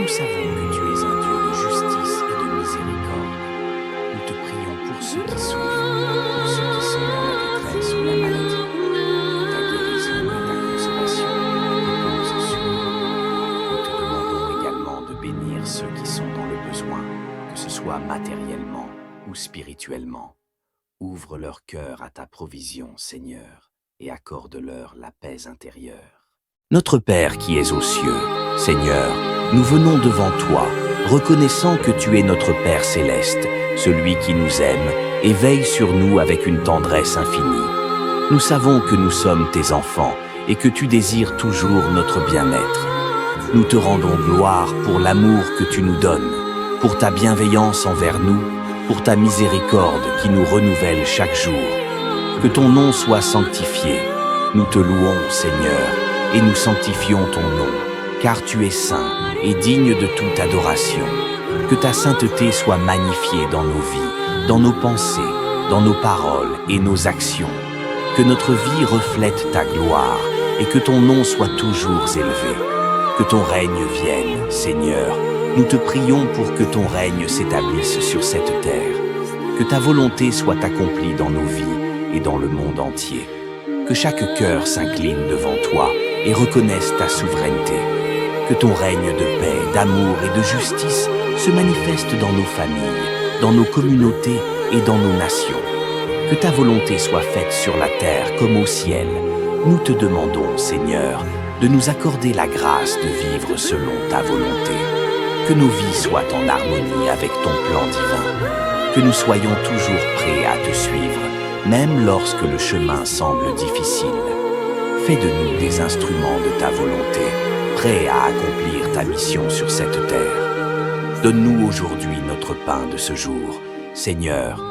A: nous savons que tu es un Dieu de justice et de miséricorde. Nous te prions pour ceux qui souffrent, pour ceux qui sont dans la détresse ou la maladie. Que ta guérison et ta consolation reposent sur eux. Nous te demandons également de bénir ceux qui sont dans le besoin, que ce soit matériellement ou spirituellement. Ouvre leur cœur à ta provision, Seigneur, et accorde-leur la paix intérieure. Notre Père qui es aux cieux, Seigneur, nous venons devant toi, reconnaissant que tu es notre Père céleste, celui qui nous aime et veille sur nous avec une tendresse infinie. Nous savons que nous sommes tes enfants et que tu désires toujours notre bien-être. Nous te rendons gloire pour l'amour que tu nous donnes, pour ta bienveillance envers nous, pour ta miséricorde qui nous renouvelle chaque jour. Que ton nom soit sanctifié. Nous te louons, Seigneur, et nous sanctifions ton nom, car tu es saint et digne de toute adoration. Que ta sainteté soit magnifiée dans nos vies, dans nos pensées, dans nos paroles et nos actions. Que notre vie reflète ta gloire et que ton nom soit toujours élevé. Que ton règne vienne, Seigneur. Nous te prions pour que ton règne s'établisse sur cette terre. Que ta volonté soit accomplie dans nos vies et dans le monde entier. Que chaque cœur s'incline devant toi et reconnaisse ta souveraineté. Que ton règne de paix, d'amour et de justice se manifeste dans nos familles, dans nos communautés et dans nos nations. Que ta volonté soit faite sur la terre comme au ciel. Nous te demandons, Seigneur, de nous accorder la grâce de vivre selon ta volonté. Que nos vies soient en harmonie avec ton plan divin. Que nous soyons toujours prêts à te suivre, même lorsque le chemin semble difficile. Fais de nous des instruments de ta volonté, prêts à accomplir ta mission sur cette terre. Donne-nous aujourd'hui notre pain de ce jour. Seigneur,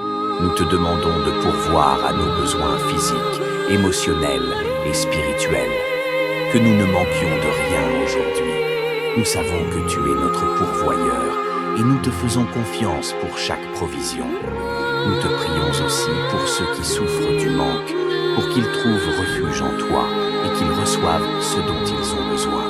A: nous te demandons de pourvoir à nos besoins physiques, émotionnels et spirituels. Que nous ne manquions de rien aujourd'hui. Nous savons que tu es notre pourvoyeur et nous te faisons confiance pour chaque provision. Nous te prions aussi pour ceux qui souffrent du manque, pour qu'ils trouvent refuge en toi et qu'ils reçoivent ce dont ils ont besoin.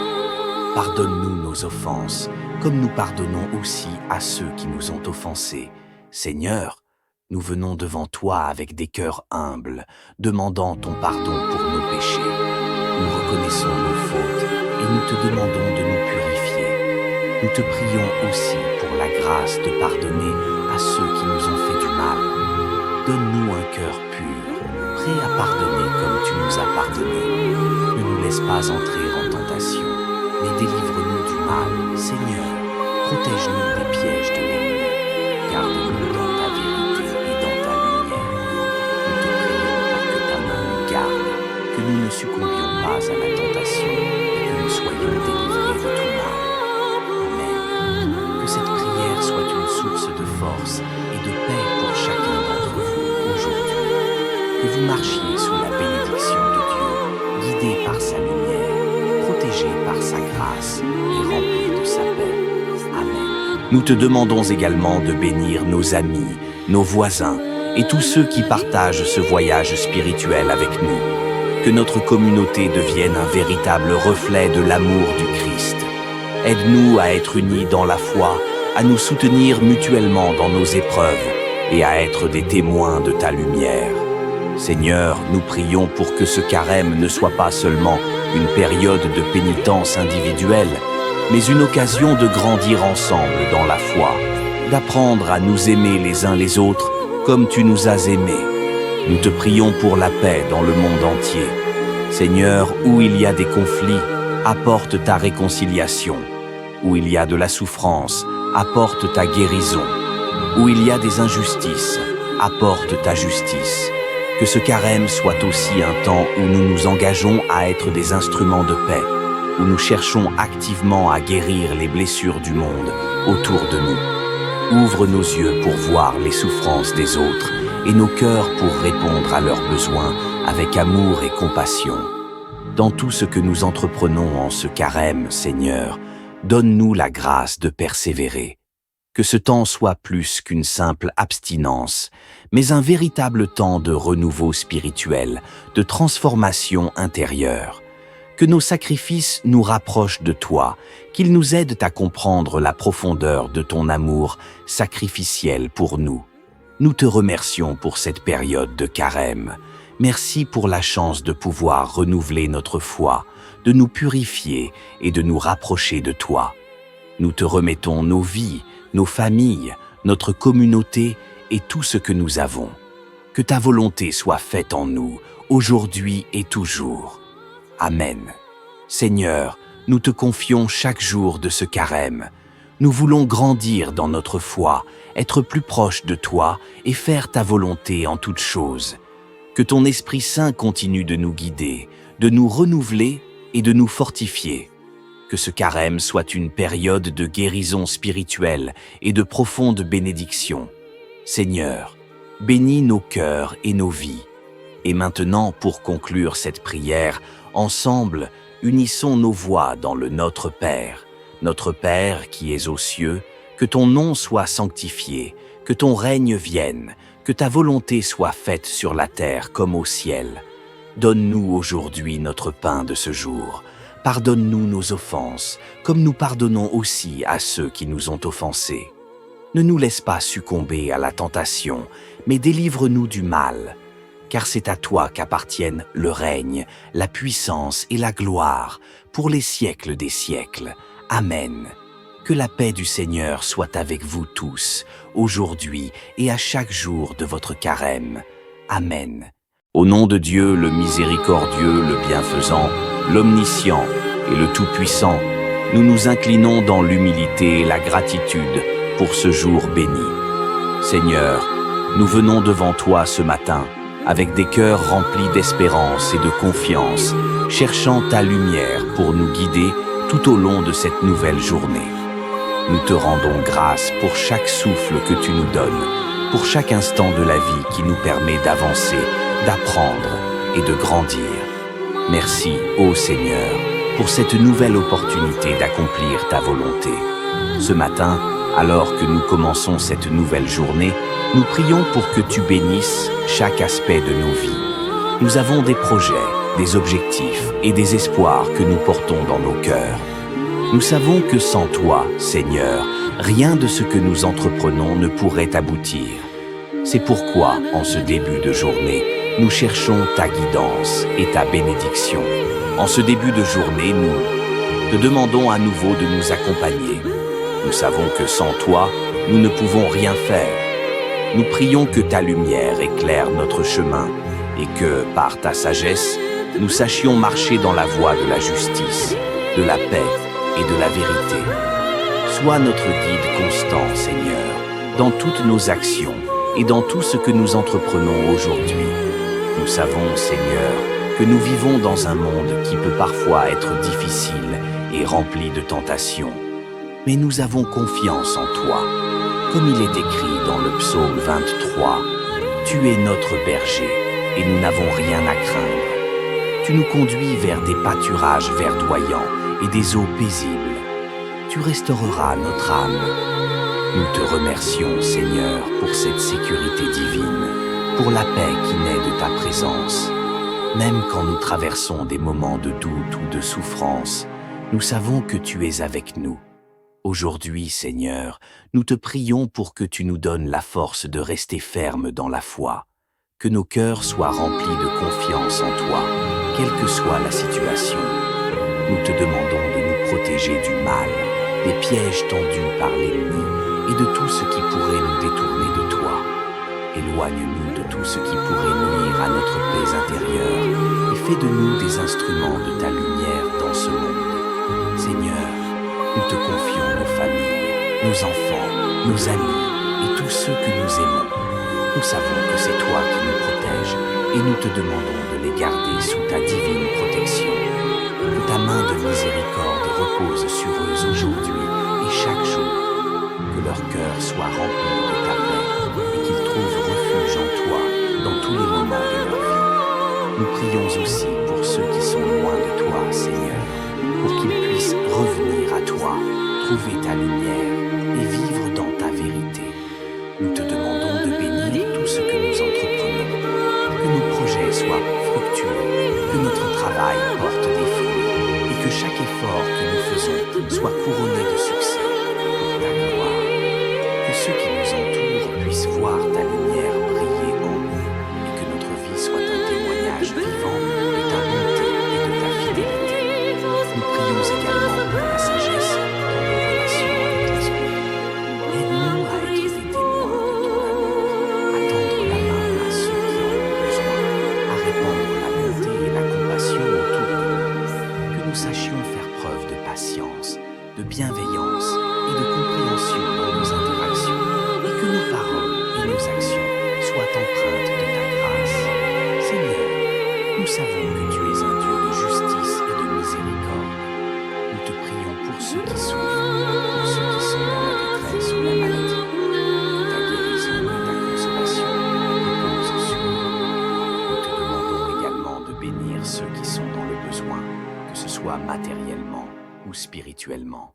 A: Pardonne-nous nos offenses, comme nous pardonnons aussi à ceux qui nous ont offensés. Seigneur, nous venons devant toi avec des cœurs humbles, demandant ton pardon pour nos péchés. Nous reconnaissons nos fautes et nous te demandons de nous purifier. Nous te prions aussi pour la grâce de pardonner à ceux qui nous ont fait du mal. Donne-nous un cœur pur, prêt à pardonner comme tu nous as pardonné. Ne nous laisse pas entrer en tentation, mais délivre-nous du mal, Seigneur. Protège-nous des pièges de l'ennemi. Garde-nous dans ta vérité et dans ta lumière. Nous te prions pour que ta main nous garde, que nous ne succombions pas à la tentation et que nous soyons délivrés de tout mal. Amen. Que cette prière soit une source de force et de paix pour chacun d'entre vous aujourd'hui. Que vous marchiez sous la bénédiction de Dieu, guidés par sa lumière, protégés par sa grâce et remplis de sa paix. Amen. Nous te demandons également de bénir nos amis, nos voisins et tous ceux qui partagent ce voyage spirituel avec nous. Que notre communauté devienne un véritable reflet de l'amour du Christ. Aide-nous à être unis dans la foi, à nous soutenir mutuellement dans nos épreuves et à être des témoins de ta lumière. Seigneur, nous prions pour que ce carême ne soit pas seulement une période de pénitence individuelle, mais une occasion de grandir ensemble dans la foi, d'apprendre à nous aimer les uns les autres comme tu nous as aimés. Nous te prions pour la paix dans le monde entier. Seigneur, où il y a des conflits, apporte ta réconciliation. Où il y a de la souffrance, apporte ta guérison. Où il y a des injustices, apporte ta justice. Que ce carême soit aussi un temps où nous nous engageons à être des instruments de paix, où nous cherchons activement à guérir les blessures du monde autour de nous. Ouvre nos yeux pour voir les souffrances des autres et nos cœurs pour répondre à leurs besoins avec amour et compassion. Dans tout ce que nous entreprenons en ce carême, Seigneur, donne-nous la grâce de persévérer. Que ce temps soit plus qu'une simple abstinence, mais un véritable temps de renouveau spirituel, de transformation intérieure. Que nos sacrifices nous rapprochent de toi, qu'ils nous aident à comprendre la profondeur de ton amour sacrificiel pour nous. Nous te remercions pour cette période de carême. Merci pour la chance de pouvoir renouveler notre foi, de nous purifier et de nous rapprocher de toi. Nous te remettons nos vies, nos familles, notre communauté et tout ce que nous avons. Que ta volonté soit faite en nous, aujourd'hui et toujours. Amen. Seigneur, nous te confions chaque jour de ce carême. Nous voulons grandir dans notre foi, être plus proches de toi et faire ta volonté en toutes choses. Que ton Esprit Saint continue de nous guider, de nous renouveler et de nous fortifier. Que ce carême soit une période de guérison spirituelle et de profonde bénédiction. Seigneur, bénis nos cœurs et nos vies. Et maintenant, pour conclure cette prière, ensemble, unissons nos voix dans le Notre Père. Notre Père qui es aux cieux, que ton nom soit sanctifié, que ton règne vienne, que ta volonté soit faite sur la terre comme au ciel. Donne-nous aujourd'hui notre pain de ce jour. Pardonne-nous nos offenses, comme nous pardonnons aussi à ceux qui nous ont offensés. Ne nous laisse pas succomber à la tentation, mais délivre-nous du mal. Car c'est à toi qu'appartiennent le règne, la puissance et la gloire, pour les siècles des siècles. Amen. Que la paix du Seigneur soit avec vous tous, aujourd'hui et à chaque jour de votre carême. Amen. Au nom de Dieu, le miséricordieux, le bienfaisant, l'omniscient et le tout-puissant, nous nous inclinons dans l'humilité et la gratitude pour ce jour béni. Seigneur, nous venons devant toi ce matin, avec des cœurs remplis d'espérance et de confiance, cherchant ta lumière pour nous guider tout au long de cette nouvelle journée. Nous te rendons grâce pour chaque souffle que tu nous donnes, pour chaque instant de la vie qui nous permet d'avancer, d'apprendre et de grandir. Merci, ô Seigneur, pour cette nouvelle opportunité d'accomplir ta volonté. Ce matin, alors que nous commençons cette nouvelle journée, nous prions pour que tu bénisses chaque aspect de nos vies. Nous avons des projets, des objectifs et des espoirs que nous portons dans nos cœurs. Nous savons que sans toi, Seigneur, rien de ce que nous entreprenons ne pourrait aboutir. C'est pourquoi, en ce début de journée, nous cherchons ta guidance et ta bénédiction. En ce début de journée, nous te demandons à nouveau de nous accompagner. Nous savons que sans toi, nous ne pouvons rien faire. Nous prions que ta lumière éclaire notre chemin et que, par ta sagesse, nous sachions marcher dans la voie de la justice, de la paix et de la vérité. Sois notre guide constant, Seigneur, dans toutes nos actions et dans tout ce que nous entreprenons aujourd'hui. Nous savons, Seigneur, que nous vivons dans un monde qui peut parfois être difficile et rempli de tentations. Mais nous avons confiance en toi. Comme il est écrit dans le psaume 23, « Tu es notre berger et nous n'avons rien à craindre. Tu nous conduis vers des pâturages verdoyants et des eaux paisibles. Tu restaureras notre âme. » Nous te remercions, Seigneur, pour cette sécurité divine, pour la paix qui naît de ta présence. Même quand nous traversons des moments de doute ou de souffrance, nous savons que tu es avec nous. Aujourd'hui, Seigneur, nous te prions pour que tu nous donnes la force de rester fermes dans la foi, que nos cœurs soient remplis de confiance en toi, quelle que soit la situation. Nous te demandons de nous protéger du mal, des pièges tendus par l'ennemi et de tout ce qui pourrait nous détourner de toi. Éloigne-nous de tout ce qui pourrait nuire à notre paix intérieure et fais de nous des instruments de ta lumière dans ce monde. Seigneur, nous te confions nos familles, nos enfants, nos amis et tous ceux que nous aimons. Nous savons que c'est toi qui nous protèges et nous te demandons de les garder sous ta divine protection. Que ta main de miséricorde repose sur eux aujourd'hui et chaque jour. Que leur cœur soit rempli de ta paix et qu'ils trouvent refuge en toi dans tous les moments de leur vie. Nous prions aussi pour ceux qui sont loin de toi, Seigneur, pour qu'ils puissent revenir à toi, trouver ta lumière et vivre dans ta vérité. Nous te demandons de bénir tout ce que nous entreprenons, que nos projets soient fructueux, que notre travail porte des fruits et que chaque effort que nous faisons soit couronné de succès pour ta gloire. Que ceux qui nous entourent puissent voir ta lumière briller en nous et que notre vie soit un témoignage vivant de ta bonté et de ta fidélité. Nous prions également pour la sagesse dans nos relations avec les autres. Aide-nous à être des témoins de ton amour, à tendre la main à ceux qui en ont besoin, à répandre la bonté et la compassion autour de nous. Que nous sachions faire preuve de patience, de bienveillance et de compréhension dans nos interactions, et que nos paroles et nos actions soient empreintes de ta grâce. Seigneur, nous savons que tu es un Dieu de justice et de miséricorde. Nous te prions pour ceux qui souffrent, pour ceux qui sont dans la détresse ou la maladie. Que ta guérison et ta consolation reposent sur eux. Nous te demandons également de bénir ceux qui sont dans le besoin, que ce soit matériellement ou spirituellement.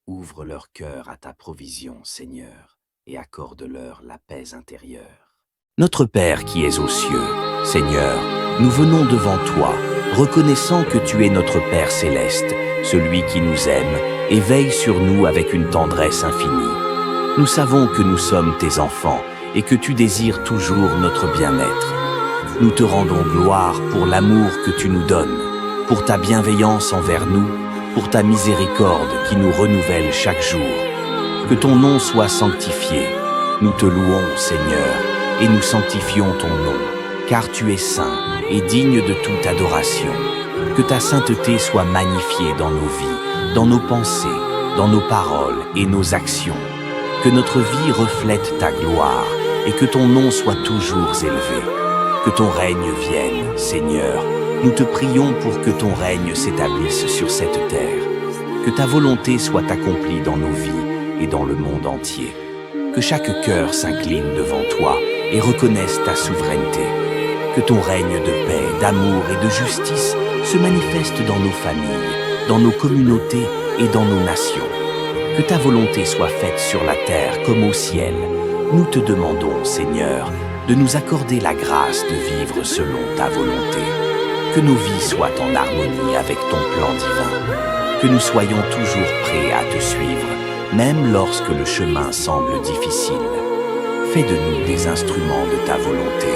A: Ouvre leur cœur à ta provision, Seigneur, et accorde-leur la paix intérieure. Notre Père qui es aux cieux, Seigneur, nous venons devant toi, reconnaissant que tu es notre Père céleste, celui qui nous aime et veille sur nous avec une tendresse infinie. Nous savons que nous sommes tes enfants et que tu désires toujours notre bien-être. Nous te rendons gloire pour l'amour que tu nous donnes, pour ta bienveillance envers nous, pour ta miséricorde qui nous renouvelle chaque jour. Que ton nom soit sanctifié. Nous te louons, Seigneur, et nous sanctifions ton nom, car tu es saint et digne de toute adoration. Que ta sainteté soit magnifiée dans nos vies, dans nos pensées, dans nos paroles et nos actions. Que notre vie reflète ta gloire et que ton nom soit toujours élevé. Que ton règne vienne, Seigneur. Nous te prions pour que ton règne s'établisse sur cette terre. Que ta volonté soit accomplie dans nos vies et dans le monde entier. Que chaque cœur s'incline devant toi et reconnaisse ta souveraineté. Que ton règne de paix, d'amour et de justice se manifeste dans nos familles, dans nos communautés et dans nos nations. Que ta volonté soit faite sur la terre comme au ciel. Nous te demandons, Seigneur, de nous accorder la grâce de vivre selon ta volonté. Que nos vies soient en harmonie avec ton plan divin. Que nous soyons toujours prêts à te suivre, même lorsque le chemin semble difficile. Fais de nous des instruments de ta volonté,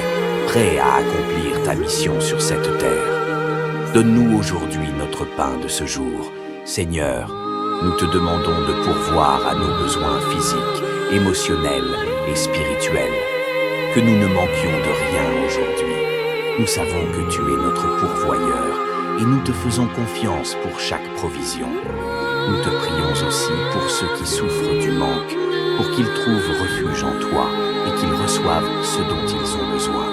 A: prêts à accomplir ta mission sur cette terre. Donne-nous aujourd'hui notre pain de ce jour. Seigneur, nous te demandons de pourvoir à nos besoins physiques, émotionnels et spirituels. Que nous ne manquions de rien aujourd'hui. Nous savons que tu es notre pourvoyeur et nous te faisons confiance pour chaque provision. Nous te prions aussi pour ceux qui souffrent du manque, pour qu'ils trouvent refuge en toi et qu'ils reçoivent ce dont ils ont besoin.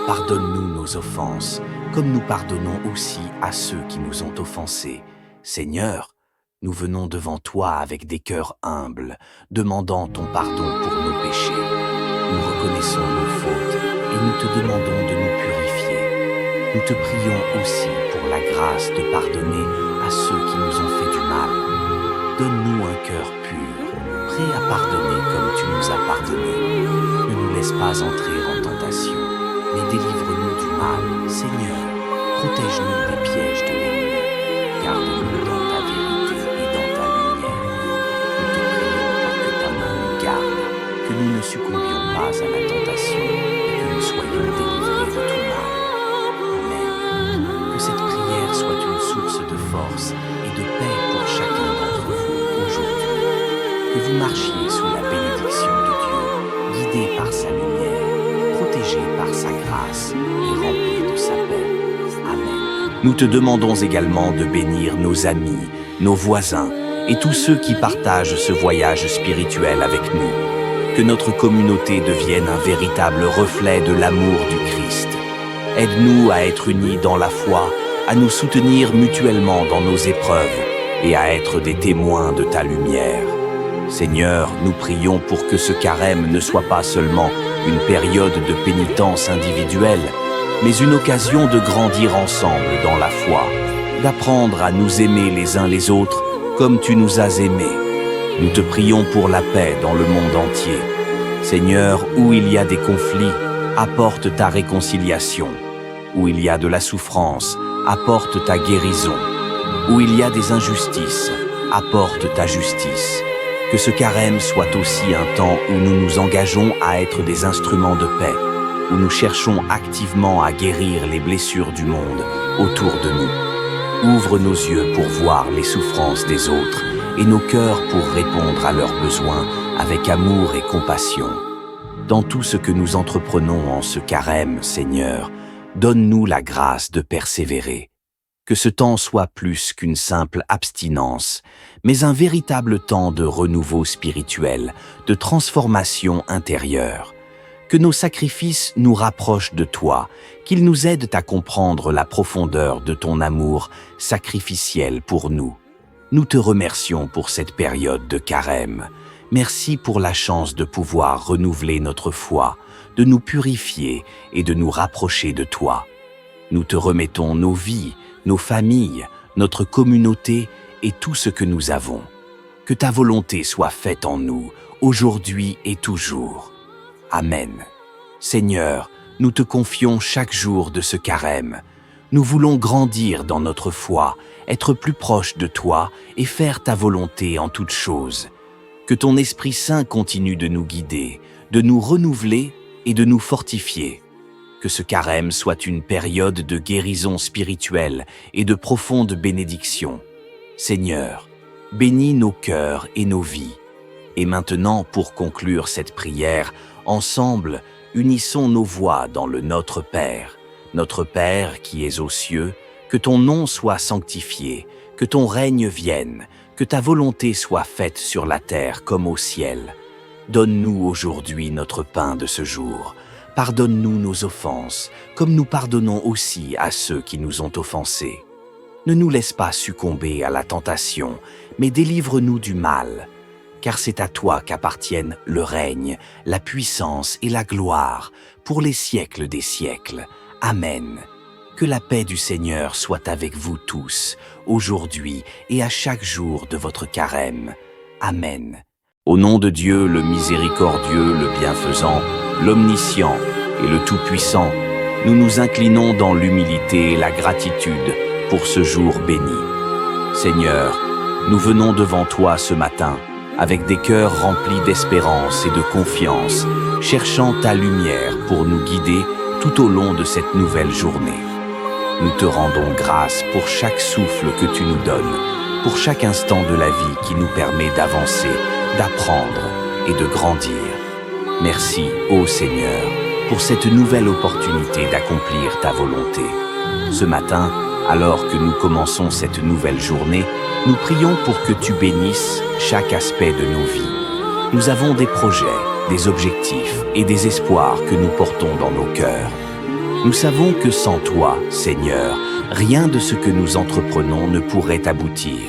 A: Pardonne-nous nos offenses, comme nous pardonnons aussi à ceux qui nous ont offensés. Seigneur, nous venons devant toi avec des cœurs humbles, demandant ton pardon pour nos péchés. Nous reconnaissons nos fautes et nous te demandons de nous purifier. Nous te prions aussi pour la grâce de pardonner à ceux qui nous ont fait du mal. Donne-nous un cœur pur, prêt à pardonner comme tu nous as pardonné. Ne nous laisse pas entrer en tentation, mais délivre-nous du mal, Seigneur. Protège-nous des pièges de l'ennemi. Garde-nous dans ta vérité et dans ta lumière. Nous te prions pour que ta main nous garde, que nous ne succombions pas à la tentation et que nous soyons délivrés de tout mal. Amen. Que cette prière soit une source de force et de paix pour chacun d'entre vous aujourd'hui. Que vous marchiez sous la bénédiction de Dieu, guidés par sa lumière, protégés par sa grâce et remplis de sa paix. Amen. Nous te demandons également de bénir nos amis, nos voisins et tous ceux qui partagent ce voyage spirituel avec nous. que notre communauté devienne un véritable reflet de l'amour du Christ. Aide-nous à être unis dans la foi, à nous soutenir mutuellement dans nos épreuves et à être des témoins de ta lumière. Seigneur, nous prions pour que ce carême ne soit pas seulement une période de pénitence individuelle, mais une occasion de grandir ensemble dans la foi, d'apprendre à nous aimer les uns les autres comme tu nous as aimés. Nous te prions pour la paix dans le monde entier. Seigneur, où il y a des conflits, apporte ta réconciliation. Où il y a de la souffrance, apporte ta guérison. Où il y a des injustices, apporte ta justice. Que ce carême soit aussi un temps où nous nous engageons à être des instruments de paix, où nous cherchons activement à guérir les blessures du monde autour de nous. Ouvre nos yeux pour voir les souffrances des autres et nos cœurs pour répondre à leurs besoins avec amour et compassion. Dans tout ce que nous entreprenons en ce carême, Seigneur, donne-nous la grâce de persévérer. Que ce temps soit plus qu'une simple abstinence, mais un véritable temps de renouveau spirituel, de transformation intérieure. Que nos sacrifices nous rapprochent de toi, qu'ils nous aident à comprendre la profondeur de ton amour sacrificiel pour nous. Nous te remercions pour cette période de carême. Merci pour la chance de pouvoir renouveler notre foi, de nous purifier et de nous rapprocher de toi. Nous te remettons nos vies, nos familles, notre communauté et tout ce que nous avons. Que ta volonté soit faite en nous, aujourd'hui et toujours. Amen. Seigneur, nous te confions chaque jour de ce carême. Nous voulons grandir dans notre foi, être plus proches de toi et faire ta volonté en toutes choses. Que ton Esprit Saint continue de nous guider, de nous renouveler et de nous fortifier. Que ce carême soit une période de guérison spirituelle et de profonde bénédiction. Seigneur, bénis nos cœurs et nos vies. Et maintenant, pour conclure cette prière, ensemble, unissons nos voix dans le Notre Père. Notre Père qui es aux cieux, que ton nom soit sanctifié, que ton règne vienne, que ta volonté soit faite sur la terre comme au ciel. Donne-nous aujourd'hui notre pain de ce jour. Pardonne-nous nos offenses, comme nous pardonnons aussi à ceux qui nous ont offensés. Ne nous laisse pas succomber à la tentation, mais délivre-nous du mal. Car c'est à toi qu'appartiennent le règne, la puissance et la gloire, pour les siècles des siècles. Amen. Que la paix du Seigneur soit avec vous tous, aujourd'hui et à chaque jour de votre carême. Amen. Au nom de Dieu, le miséricordieux, le bienfaisant, l'omniscient et le tout-puissant, nous nous inclinons dans l'humilité et la gratitude pour ce jour béni. Seigneur, nous venons devant toi ce matin avec des cœurs remplis d'espérance et de confiance, cherchant ta lumière pour nous guider tout au long de cette nouvelle journée. Nous te rendons grâce pour chaque souffle que tu nous donnes, pour chaque instant de la vie qui nous permet d'avancer, d'apprendre et de grandir. Merci, ô Seigneur, pour cette nouvelle opportunité d'accomplir ta volonté. Ce matin, alors que nous commençons cette nouvelle journée, nous prions pour que tu bénisses chaque aspect de nos vies. Nous avons des projets, des objectifs et des espoirs que nous portons dans nos cœurs. Nous savons que sans toi, Seigneur, rien de ce que nous entreprenons ne pourrait aboutir.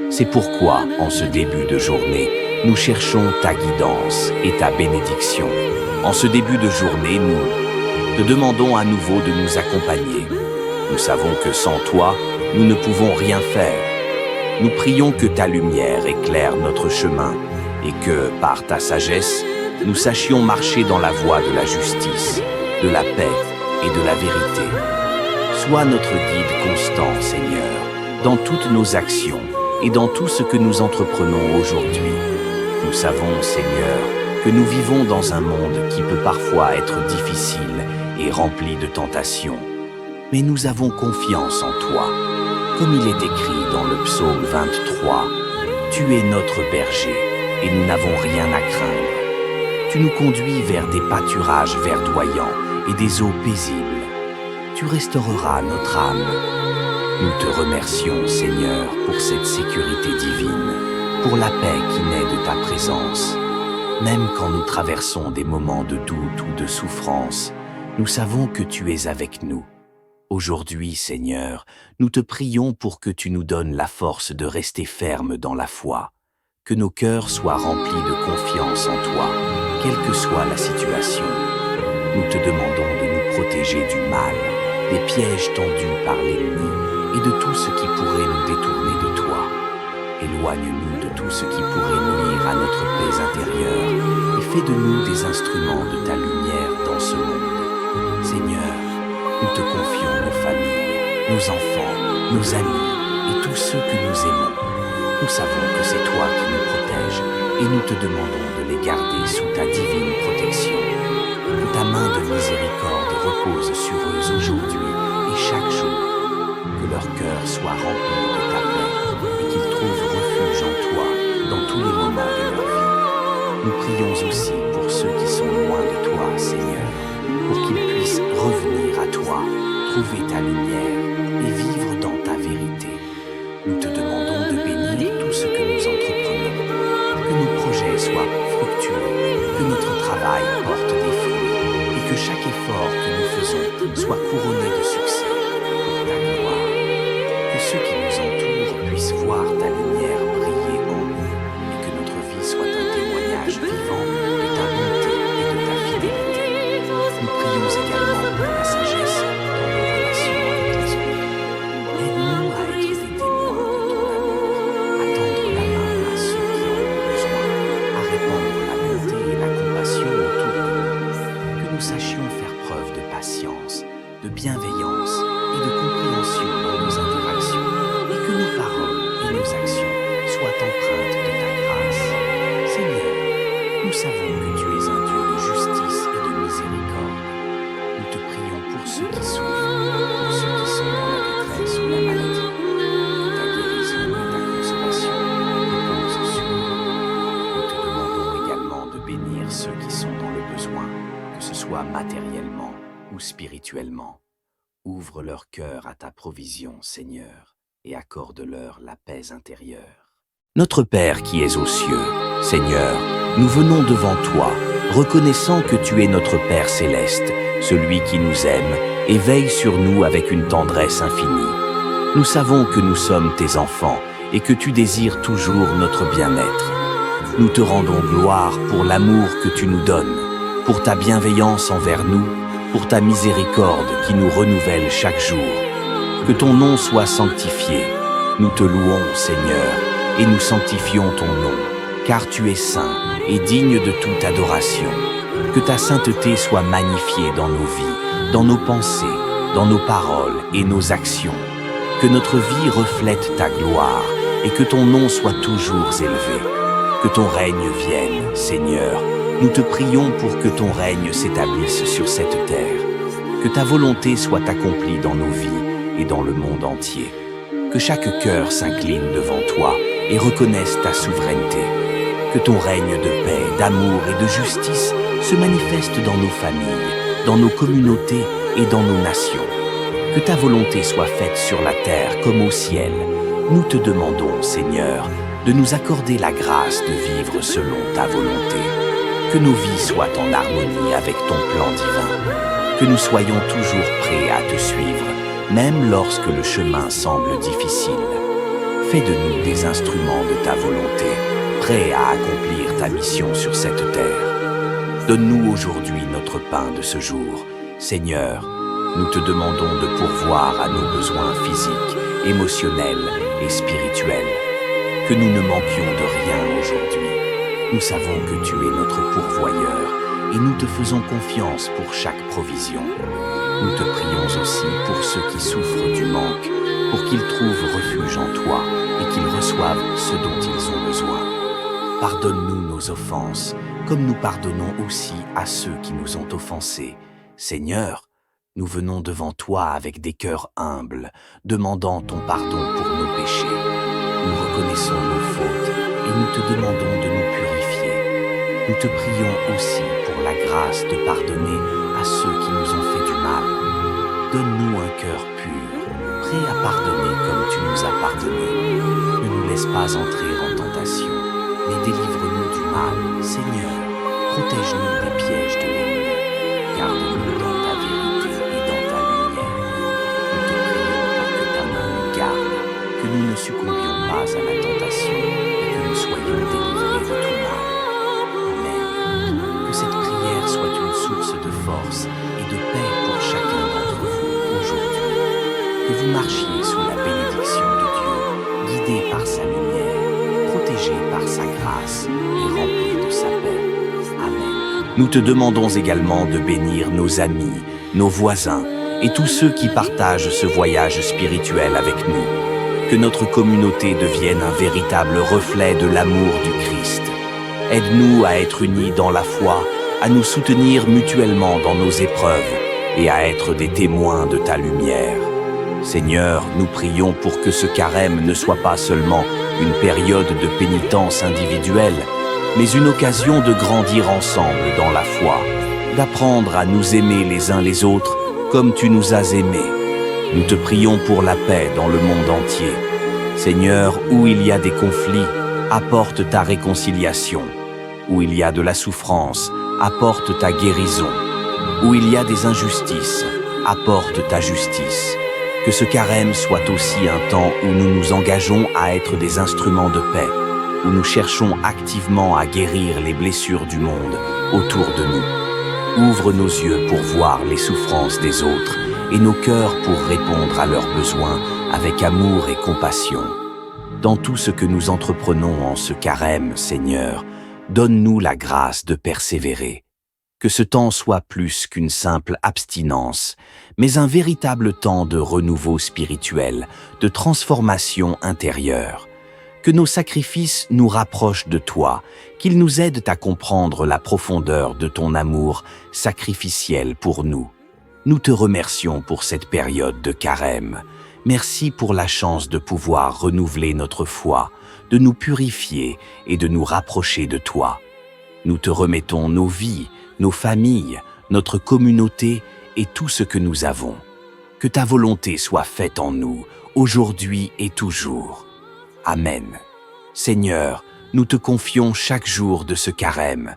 A: C'est pourquoi, en ce début de journée, nous cherchons ta guidance et ta bénédiction. En ce début de journée, nous te demandons à nouveau de nous accompagner. Nous savons que sans toi, nous ne pouvons rien faire. Nous prions que ta lumière éclaire notre chemin et que, par ta sagesse, nous sachions marcher dans la voie de la justice, de la paix et de la vérité. Sois notre guide constant, Seigneur, dans toutes nos actions et dans tout ce que nous entreprenons aujourd'hui. Nous savons, Seigneur, que nous vivons dans un monde qui peut parfois être difficile et rempli de tentations. Mais nous avons confiance en toi. Comme il est écrit dans le psaume 23, « Tu es notre berger et nous n'avons rien à craindre. Tu nous conduis vers des pâturages verdoyants et des eaux paisibles. Tu restaureras notre âme. » Nous te remercions, Seigneur, pour cette sécurité divine, pour la paix qui naît de ta présence. Même quand nous traversons des moments de doute ou de souffrance, nous savons que tu es avec nous. Aujourd'hui, Seigneur, nous te prions pour que tu nous donnes la force de rester fermes dans la foi, que nos cœurs soient remplis de confiance en toi, quelle que soit la situation. Nous te demandons de nous protéger du mal, des pièges tendus par l'ennemi et de tout ce qui pourrait nous détourner de toi. Éloigne-nous de tout ce qui pourrait nuire à notre paix intérieure et fais de nous des instruments de ta lumière dans ce monde. Seigneur, nous te confions nos familles, nos enfants, nos amis et tous ceux que nous aimons. Nous savons que c'est toi qui nous protèges et nous te demandons de les garder sous ta divine protection. Que ta main de miséricorde repose sur eux aujourd'hui et chaque jour. Que leur cœur soit rempli de ta paix et qu'ils trouvent refuge en toi dans tous les moments de leur vie. Nous prions aussi pour ceux qui sont loin de toi, Seigneur, pour qu'ils puissent revenir à toi, trouver ta lumière et vivre dans ta vérité. Nous te demandons de bénir tout ce que nous entreprenons, que nos projets soient fructueux, que notre travail porte des fruits et que chaque effort que nous faisons soit couronné de succès pour ta gloire. Que ceux qui nous entourent puissent voir ta lumière briller en nous et que notre vie soit un témoignage vivant de ta bonté et de ta fidélité. Nous prions également pour la sagesse dans nos relations avec les autres. Aide-nous à être des témoins de ton amour, à tendre la main à ceux qui en ont besoin, à répandre la bonté et la compassion autour de nous. Que nous sachions faire preuve de patience, de bienveillance et de compréhension dans nos interactions et que nos paroles et nos actions soient empreintes de ta grâce. Seigneur, nous savons que tu es un Dieu de justice et de miséricorde. Nous te prions pour ceux qui souffrent, pour ceux qui sont dans la détresse ou la maladie. Que ta guérison et ta consolation reposent sur eux. Nous te demandons également de bénir ceux qui sont dans le besoin, que ce soit matériellement ou spirituellement. Ouvre leur cœur à ta provision, Seigneur, et accorde-leur la paix intérieure. Notre Père qui es aux cieux, Seigneur, nous venons devant toi, reconnaissant que tu es notre Père céleste, celui qui nous aime et veille sur nous avec une tendresse infinie. Nous savons que nous sommes tes enfants et que tu désires toujours notre bien-être. Nous te rendons gloire pour l'amour que tu nous donnes, pour ta bienveillance envers nous, pour ta miséricorde qui nous renouvelle chaque jour. Que ton nom soit sanctifié. Nous te louons, Seigneur, et nous sanctifions ton nom, car tu es saint et digne de toute adoration. Que ta sainteté soit magnifiée dans nos vies, dans nos pensées, dans nos paroles et nos actions. Que notre vie reflète ta gloire et que ton nom soit toujours élevé. Que ton règne vienne, Seigneur. Nous te prions pour que ton règne s'établisse sur cette terre. Que ta volonté soit accomplie dans nos vies et dans le monde entier. Que chaque cœur s'incline devant toi et reconnaisse ta souveraineté. Que ton règne de paix, d'amour et de justice se manifeste dans nos familles, dans nos communautés et dans nos nations. Que ta volonté soit faite sur la terre comme au ciel. Nous te demandons, Seigneur, de nous accorder la grâce de vivre selon ta volonté. Que nos vies soient en harmonie avec ton plan divin. Que nous soyons toujours prêts à te suivre, même lorsque le chemin semble difficile. Fais de nous des instruments de ta volonté, prêts à accomplir ta mission sur cette terre. Donne-nous aujourd'hui notre pain de ce jour. Seigneur, nous te demandons de pourvoir à nos besoins physiques, émotionnels et spirituels. Que nous ne manquions de rien aujourd'hui. Nous savons que tu es notre pourvoyeur et nous te faisons confiance pour chaque provision. Nous te prions aussi pour ceux qui souffrent du manque, pour qu'ils trouvent refuge en toi et qu'ils reçoivent ce dont ils ont besoin. Pardonne-nous nos offenses, comme nous pardonnons aussi à ceux qui nous ont offensés. Seigneur, nous venons devant toi avec des cœurs humbles, demandant ton pardon pour nos péchés. Nous reconnaissons nos fautes et nous te demandons de nous purifier. Nous te prions aussi pour la grâce de pardonner à ceux qui nous ont fait du mal. Donne-nous un cœur pur, prêt à pardonner comme tu nous as pardonné. Ne nous laisse pas entrer en tentation, mais délivre-nous du mal, Seigneur. Protège-nous des pièges de l'ennemi. Garde-nous dans ta vérité et dans ta lumière. Nous te prions pour que ta main nous garde, que nous ne succombions pas à la tentation et que nous soyons délivrés de tout mal. Amen. Que cette prière soit une source de force et de paix pour chacun d'entre vous aujourd'hui. Que vous marchiez sous la bénédiction de Dieu, guidés par sa lumière, protégés par sa grâce et remplis de sa paix. Amen. Nous te demandons également de bénir nos amis, nos voisins et tous ceux qui partagent ce voyage spirituel avec nous. Que notre communauté devienne un véritable reflet de l'amour du Christ. Aide-nous à être unis dans la foi, à nous soutenir mutuellement dans nos épreuves et à être des témoins de ta lumière. Seigneur, nous prions pour que ce carême ne soit pas seulement une période de pénitence individuelle, mais une occasion de grandir ensemble dans la foi, d'apprendre à nous aimer les uns les autres comme tu nous as aimés. Nous te prions pour la paix dans le monde entier. Seigneur, où il y a des conflits, apporte ta réconciliation. Où il y a de la souffrance, apporte ta guérison. Où il y a des injustices, apporte ta justice. Que ce carême soit aussi un temps où nous nous engageons à être des instruments de paix, où nous cherchons activement à guérir les blessures du monde autour de nous. Ouvre nos yeux pour voir les souffrances des autres et nos cœurs pour répondre à leurs besoins avec amour et compassion. Dans tout ce que nous entreprenons en ce carême, Seigneur, donne-nous la grâce de persévérer. Que ce temps soit plus qu'une simple abstinence, mais un véritable temps de renouveau spirituel, de transformation intérieure. Que nos sacrifices nous rapprochent de toi, qu'ils nous aident à comprendre la profondeur de ton amour sacrificiel pour nous. Nous te remercions pour cette période de carême. Merci pour la chance de pouvoir renouveler notre foi, de nous purifier et de nous rapprocher de toi. Nous te remettons nos vies, nos familles, notre communauté et tout ce que nous avons. Que ta volonté soit faite en nous, aujourd'hui et toujours. Amen. Seigneur, nous te confions chaque jour de ce carême.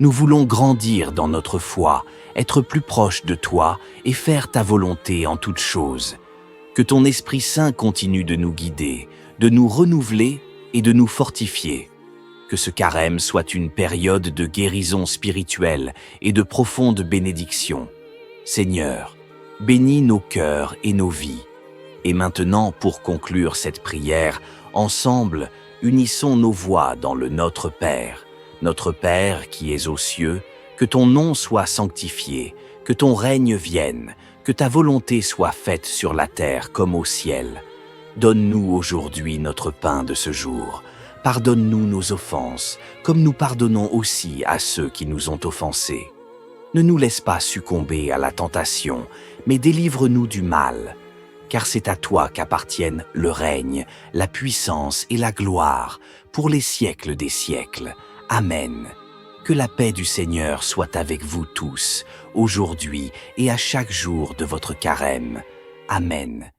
A: Nous voulons grandir dans notre foi, être plus proches de toi et faire ta volonté en toutes choses. Que ton Esprit Saint continue de nous guider, de nous renouveler et de nous fortifier. Que ce carême soit une période de guérison spirituelle et de profonde bénédiction. Seigneur, bénis nos cœurs et nos vies. Et maintenant, pour conclure cette prière, ensemble, unissons nos voix dans le Notre Père. Notre Père qui es aux cieux, que ton nom soit sanctifié, que ton règne vienne, que ta volonté soit faite sur la terre comme au ciel. Donne-nous aujourd'hui notre pain de ce jour. Pardonne-nous nos offenses, comme nous pardonnons aussi à ceux qui nous ont offensés. Ne nous laisse pas succomber à la tentation, mais délivre-nous du mal. Car c'est à toi qu'appartiennent le règne, la puissance et la gloire, pour les siècles des siècles. Amen. Que la paix du Seigneur soit avec vous tous, aujourd'hui et à chaque jour de votre carême. Amen.